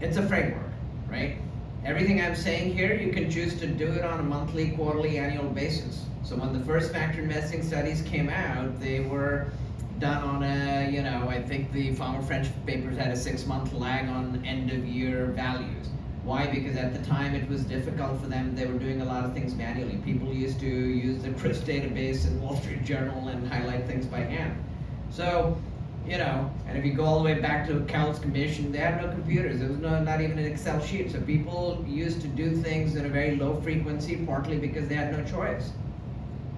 it's a framework, right? Everything I'm saying here, you can choose to do it on a monthly, quarterly, annual basis. So when the first factor investing studies came out, they were done on I think the Fama-French papers had a 6-month lag on end of year values. Why? Because at the time it was difficult for them. They were doing a lot of things manually. People used to use the CRISP database and Wall Street Journal and highlight things by hand. So, and if you go all the way back to Cowles Commission, they had no computers. There was not even an Excel sheet. So people used to do things in a very low frequency, partly because they had no choice.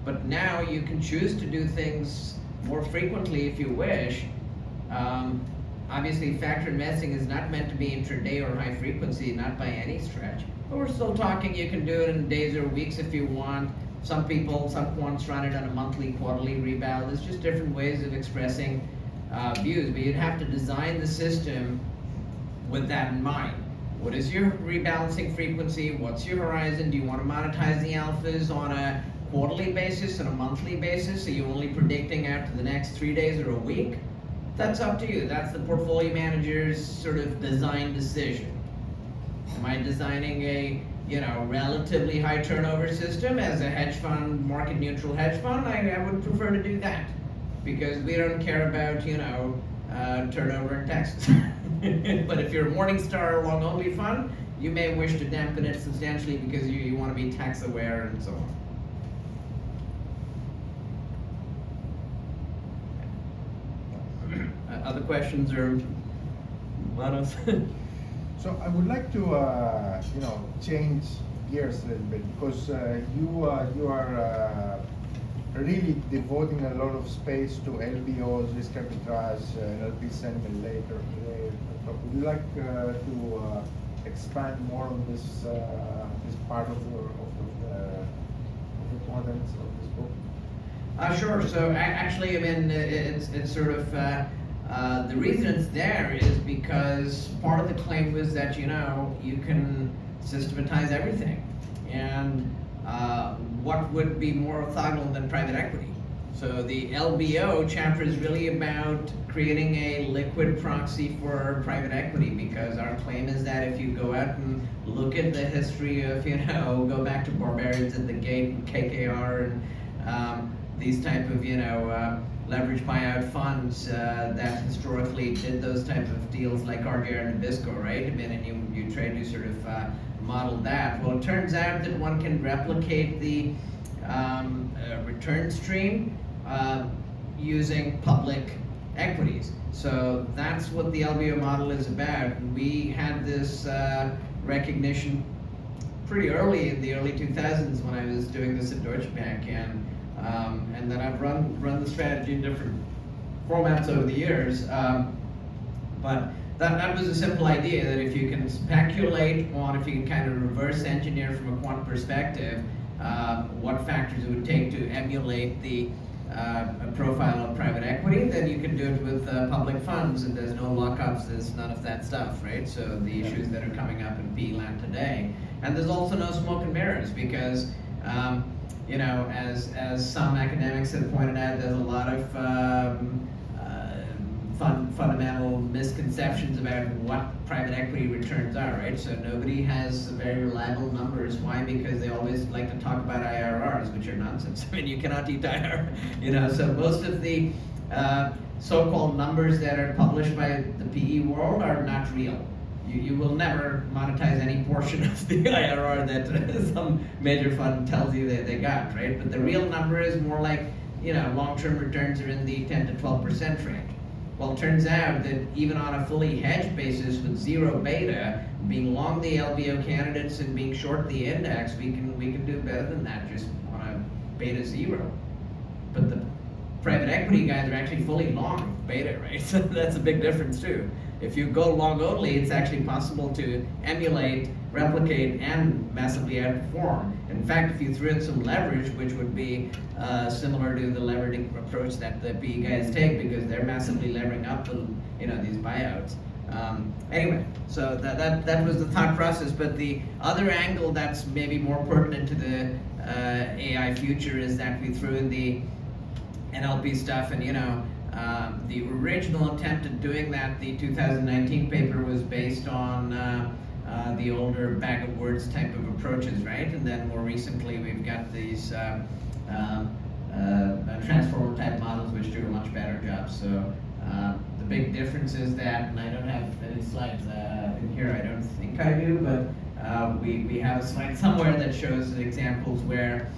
But now you can choose to do things more frequently if you wish. Obviously, factor investing is not meant to be intraday or high frequency, not by any stretch. But we're still talking, you can do it in days or weeks if you want. Some quants run it on a monthly, quarterly reval. There's just different ways of expressing views, but you'd have to design the system with that in mind. What is your rebalancing frequency? What's your horizon? Do you want to monetize the alphas on a quarterly basis, on a monthly basis? Are you only predicting out to the next 3 days or a week? That's up to you. That's the portfolio manager's sort of design decision. Am I designing a relatively high turnover system as a hedge fund, market neutral hedge fund? I would prefer to do that because we don't care about turnover in taxes. But if you're a Morningstar long only fund, you may wish to dampen it substantially because you want to be tax aware and so on. Other questions or models? So I would like to, change gears a little bit because you are really devoting a lot of space to LBOs, risk arbitrage, and I'll be sending later today. But would you like to expand more on this part of the contents of this book? Sure. So actually, it's sort of the reason it's there is because part of the claim was that you can systematize everything, and what would be more orthogonal than private equity? So the LBO chapter is really about creating a liquid proxy for private equity, because our claim is that if you go out and look at the history of go back to Barbarians at the Gate and KKR and these type of leverage buyout funds that historically did those type of deals like RJR and Nabisco, right? I mean, and you try to sort of model that. Well, it turns out that one can replicate the return stream using public equities. So that's what the LBO model is about. We had this recognition pretty early in the early 2000s when I was doing this at Deutsche Bank, and then I've run the strategy in different formats over the years. But that was a simple idea that if you can speculate on, if you can kind of reverse engineer from a quant perspective, what factors it would take to emulate the profile of private equity, then you can do it with public funds, and there's no lockups, there's none of that stuff, right? So the issues that are coming up in PE land today. And there's also no smoke and mirrors because, you know, as some academics have pointed out, there's a lot of fundamental misconceptions about what private equity returns are, right? So nobody has very reliable numbers. Why? Because they always like to talk about IRRs, which are nonsense. I mean, you cannot eat IRR, you know, so most of the so-called numbers that are published by the PE world are not real. You will never monetize any portion of the IRR that some major fund tells you that they got, right? But the real number is more like, you know, long-term returns are in the 10 to 12% range. Well, it turns out that even on a fully hedged basis with zero beta, being long the LBO candidates and being short the index, we can do better than that just on a beta zero. But the private equity guys are actually fully long beta, right? So that's a big difference too. If you go long only, it's actually possible to emulate, replicate, and massively outperform. In fact, if you threw in some leverage, which would be similar to the leveraging approach that the PE guys take, because they're massively levering up the, you know, these buyouts. Anyway, so that was the thought process. But the other angle that's maybe more pertinent to the AI future is that we threw in the NLP stuff, and you know, the original attempt at doing that, the 2019 paper, was based on the older bag of words type of approaches, right? And then more recently we've got these transformer type models which do a much better job. So the big difference is that, and I don't have any slides in here, I don't think I do, but we have a slide somewhere that shows examples where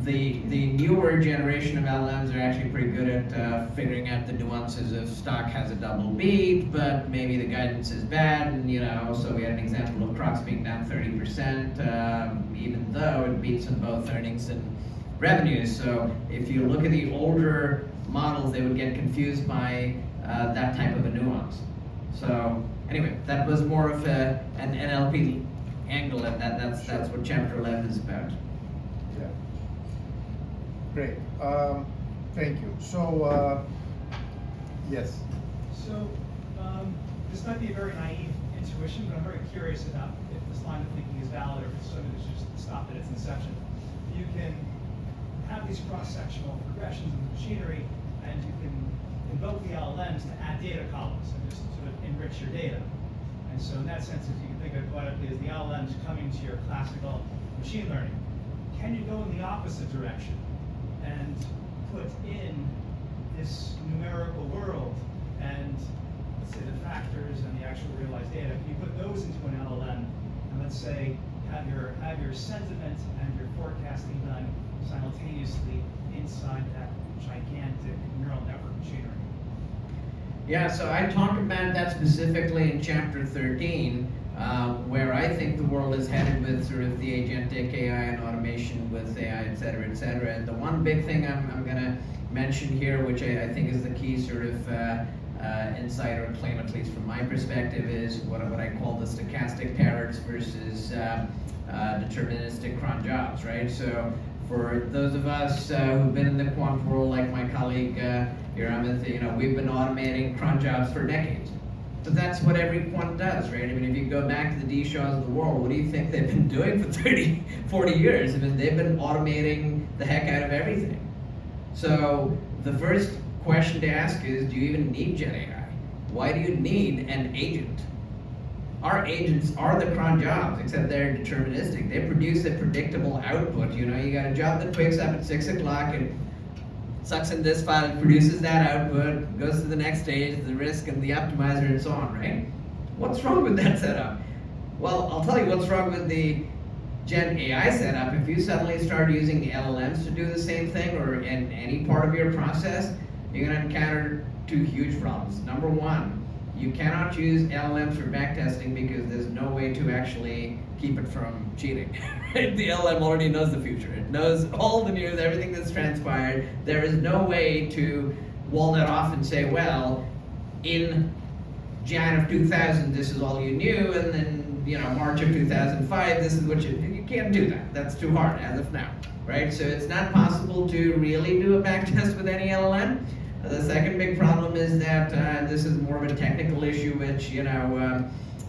the newer generation of LLMs are actually pretty good at figuring out the nuances of stock has a double beat, but maybe the guidance is bad, and you know, so we had an example of Crocs being down 30%, even though it beats on both earnings and revenues. So if you look at the older models, they would get confused by that type of a nuance. So anyway, that was more of an NLP angle, and that's what chapter 11 is about. Yeah. Great. Thank you. So, yes. So, this might be a very naive intuition, but I'm very curious about if this line of thinking is valid or if it's something that's just stopped at its inception. You can have these cross-sectional progressions in the machinery, and you can invoke the LLMs to add data columns and just sort of enrich your data. And so in that sense, if you can think of it poetically as the LLMs coming to your classical machine learning, can you go in the opposite direction and put in this numerical world and, let's say, the factors and the actual realized data, can you put those into an LLM and, let's say, have your sentiment and your forecasting done simultaneously inside that gigantic neural network machinery? Yeah, so I talk about that specifically in chapter 13, where I think the world is headed with sort of the agentic AI and automation with AI, et cetera, et cetera. And the one big thing I'm going to mention here, which I think is the key sort of insight or claim, at least from my perspective, is what I call the stochastic tariffs versus deterministic cron jobs, right? So for those of us who've been in the quant world, like my colleague here, Amit, you know, we've been automating cron jobs for decades. But that's what every quant does, right? I mean, if you go back to the D. Shaws of the world, what do you think they've been doing for 30, 40 years? I mean, they've been automating the heck out of everything. So the first question to ask is, do you even need Gen AI? Why do you need an agent? Our agents are the cron jobs, except they're deterministic. They produce a predictable output. You know, you got a job that wakes up at 6 o'clock and sucks in this file, it produces that output, goes to the next stage, the risk and the optimizer and so on, right? What's wrong with that setup? Well, I'll tell you what's wrong with the Gen AI setup. If you suddenly start using the LLMs to do the same thing or in any part of your process, you're going to encounter two huge problems. Number one, you cannot use LLMs for backtesting because there's no way to actually keep it from cheating. Right? The LLM already knows the future. It knows all the news, everything that's transpired. There is no way to wall that off and say, well, in Jan of 2000, this is all you knew, and then March of 2005, this is what you can't do that. That's too hard as of now, right? So it's not possible to really do a backtest with any LLM. The second big problem is that this is more of a technical issue, which Mira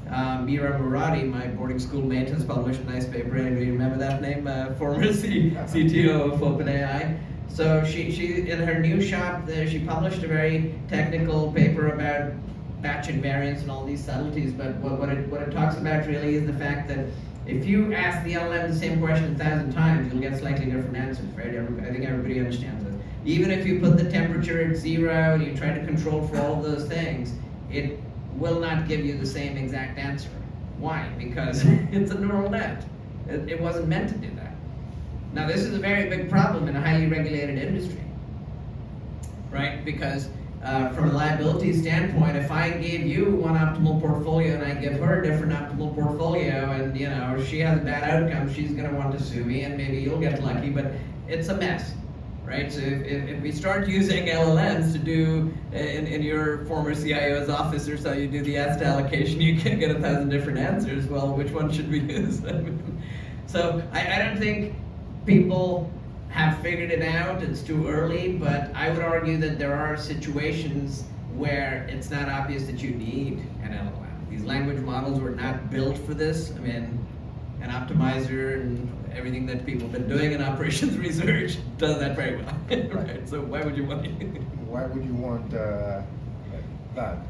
Murati, my boarding school mate, has published a nice paper. Anybody remember that name? Former CTO of OpenAI. So she in her new shop, she published a very technical paper about batch invariance and all these subtleties. But what it talks about really is the fact that if you ask the LLM the same question 1,000 times, you'll get slightly different answers, right? I think everybody understands this. Even if you put the temperature at 0 and you try to control for all of those things, it will not give you the same exact answer. Why? Because it's a neural net. It wasn't meant to do that. Now, this is a very big problem in a highly regulated industry, right? Because from a liability standpoint, if I gave you one optimal portfolio and I give her a different optimal portfolio and she has a bad outcome, she's going to want to sue me and maybe you'll get lucky, but it's a mess. Right, so if we start using LLMs to do in your former CIO's office or so, you do the EST allocation, you can get 1,000 different answers. Well, which one should we use? So I don't think people have figured it out. It's too early, but I would argue that there are situations where it's not obvious that you need an LLM. These language models were not built for this. I mean, an optimizer and everything that people have been doing in operations research does that very well. Right? So why would you want it? Why would you want that?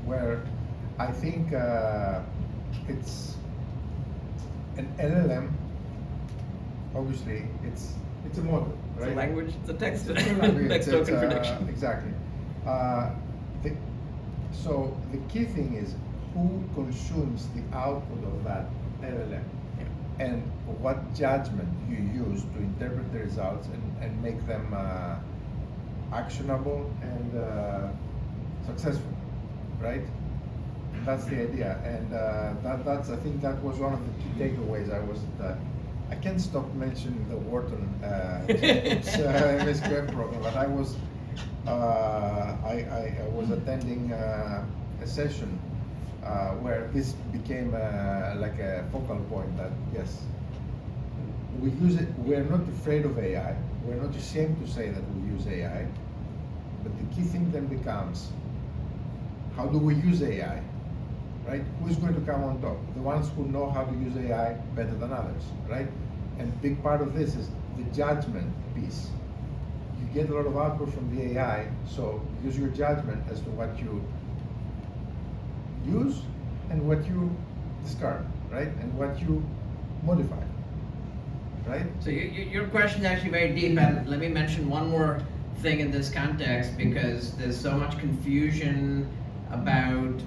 Where I think it's an LLM. Obviously, it's a model, right? It's a language. It's a text. It's a language. Text token prediction. Exactly. So the key thing is who consumes the output of that LLM. And what judgment you use to interpret the results and make them actionable and successful, right? And that's the idea, and that's I think that was one of the key takeaways. I can't stop mentioning the Wharton MSQF program, but I was attending a session where this became like a focal point that yes, we use it. We're not afraid of AI. We're not ashamed to say that we use AI. But the key thing then becomes, how do we use AI? Right? Who's going to come on top? The ones who know how to use AI better than others, right? And a big part of this is the judgment piece. You get a lot of output from the AI, so use your judgment as to what you use and what you discard, right? And what you modify, right? So your question is actually very deep, and let me mention one more thing in this context, because there's so much confusion about,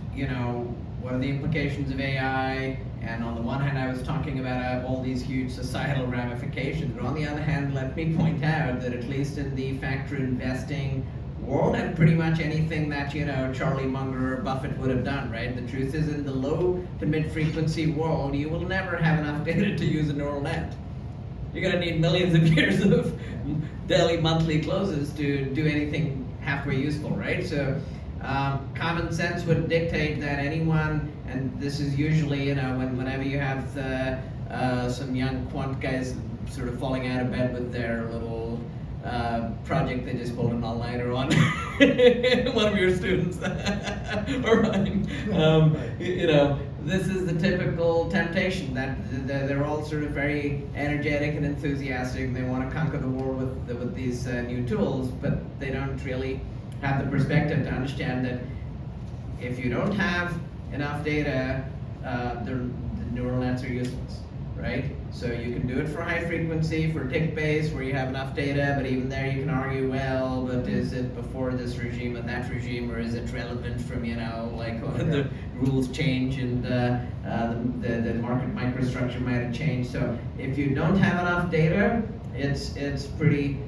what are the implications of AI, and on the one hand I was talking about all these huge societal ramifications, but on the other hand, let me point out that at least in the factor investing world, and pretty much anything that Charlie Munger or Buffett would have done, right? The truth is, in the low to mid frequency world, you will never have enough data to use a neural net. You're going to need millions of years of daily, monthly closes to do anything halfway useful, right? So common sense would dictate that anyone, and this is usually whenever you have some young quant guys sort of falling out of bed with their little project they just pulled an all-nighter on one of your students or mine. This is the typical temptation that they're all sort of very energetic and enthusiastic, and they want to conquer the world with these new tools, but they don't really have the perspective to understand that if you don't have enough data, the neural nets are useless. right? So you can do it for high frequency, for tick-based, where you have enough data, but even there you can argue, well, but is it before this regime and that regime, or is it relevant from, you know, like the rules change and the market microstructure might have changed. So if you don't have enough data, it's pretty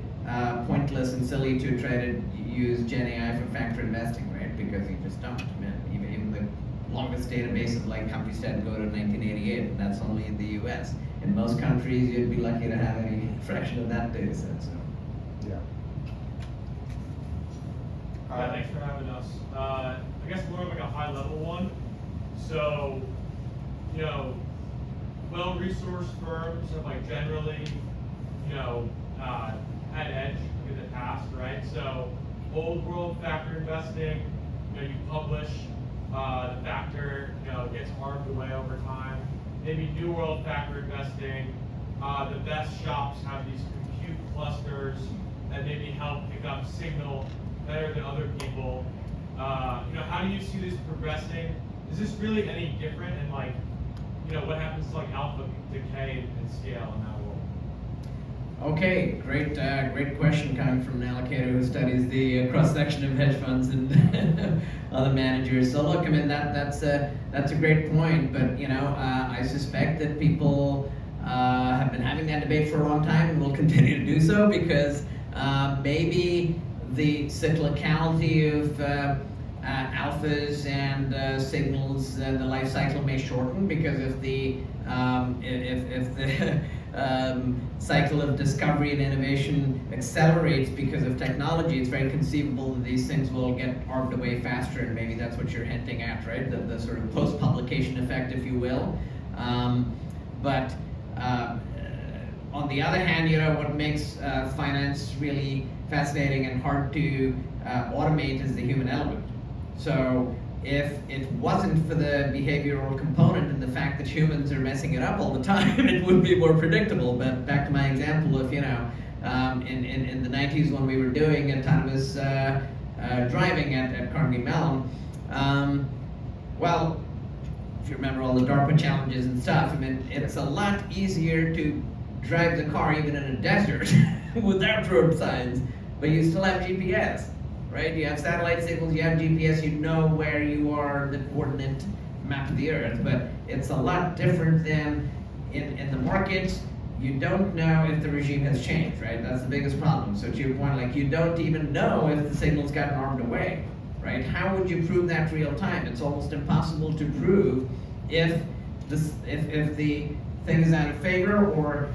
pointless and silly to try to use Gen AI for factor investing, right? Because you just don't. I mean, even the longest databases like Compustat go to 1988, and that's only in the US. In most countries, you'd be lucky to have any fraction of that data set. So. Yeah. Yeah, thanks for having us. I guess more of like a high level one. So, you know, well-resourced firms have like generally, you know, had edge in the past, right? So, old world factor investing, you know, you publish the factor, you know, gets harmed away over time. Maybe new world factor investing, the best shops have these compute clusters that maybe help pick up signal better than other people. You know, how do you see this progressing? Is this really any different? And like, you know, what happens to like alpha decay and scale in that world? Okay, great question coming from an allocator who studies the cross-section of hedge funds and other managers. So look, I mean, that's a great point, but you know, I suspect that people have been having that debate for a long time and will continue to do so, because maybe the cyclicality of alphas and signals, the life cycle may shorten, because if the cycle of discovery and innovation accelerates because of technology, it's very conceivable that these things will get armed away faster, and maybe that's what you're hinting at, right? The sort of post-publication effect, if you will. But on the other hand, you know, what makes finance really fascinating and hard to automate is the human element. So if it wasn't for the behavioral component and the fact that humans are messing it up all the time, it would be more predictable. But back to my example of, you know, in the 90s when we were doing autonomous driving at Carnegie Mellon, well, if you remember all the DARPA challenges and stuff, I mean, it's a lot easier to drive the car even in a desert without road signs, but you still have GPS. Right? You have satellite signals, you have GPS, you know where you are, the coordinate map of the Earth, but it's a lot different than in the markets. You don't know if the regime has changed, right? That's the biggest problem. So to your point, like, you don't even know if the signal's gotten armed away, right? How would you prove that real time? It's almost impossible to prove if the thing is out of favor or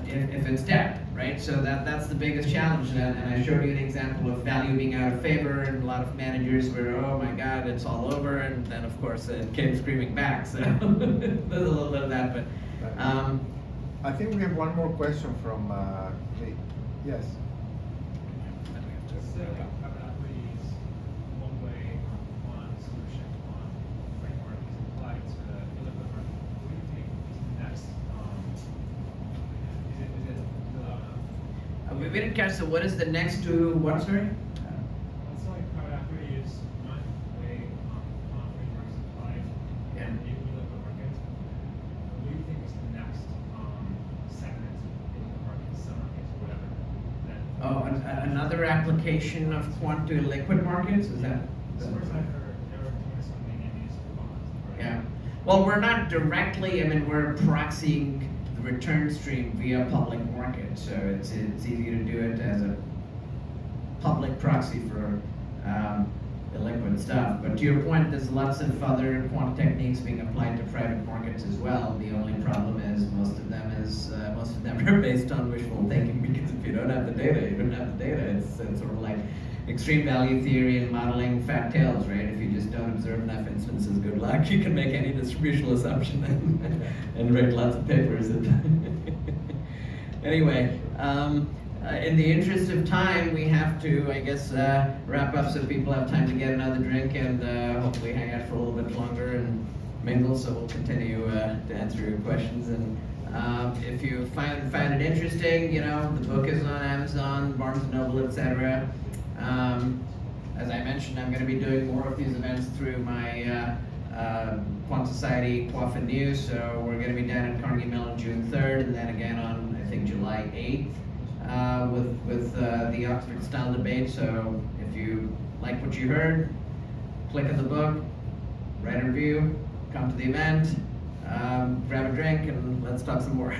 if it's dead, right? So that's the biggest challenge, and I showed you an example of value being out of favor, and a lot of managers were, oh my God, it's all over, and then of course it came screaming back. So there's a little bit of that, but I think we have one more question from yes. So, private equity is one way on solution on framework is applied to the illiquid market. What do you think is the next? Is it we didn't catch. So what is the next to what, sorry? It's like private equity is one way on frameworks applied Yeah. in illiquid markets. What do you think is the next segment in the market, some markets, whatever? Oh, another application of quant to liquid markets? Is that? As far as I heard, they were doing something in these bonds, right? Yeah. Well, we're not directly, I mean, we're proxying the return stream via public market. So it's easy to do it as a public proxy for illiquid stuff. But to your point, there's lots of other quant techniques being applied to private markets as well. The only problem is most of them are based on wishful thinking, because if you don't have the data, you don't have the data. It's sort of like extreme value theory and modeling fat tails, right? If you just don't observe enough instances, good luck. You can make any distributional assumption and write lots of papers. Anyway, in the interest of time, we have to, I guess, wrap up so people have time to get another drink and hopefully hang out for a little bit longer and mingle. So we'll continue to answer your questions. And if you find it interesting, you know, the book is on Amazon, Barnes & Noble, etc. As I mentioned, I'm going to be doing more of these events through my Quant Society, Quaff and News. So we're going to be down at Carnegie Mellon June 3rd, and then again on, I think, July 8th with the Oxford Style Debate. So if you like what you heard, click on the book, write a review, come to the event, grab a drink, and let's talk some more.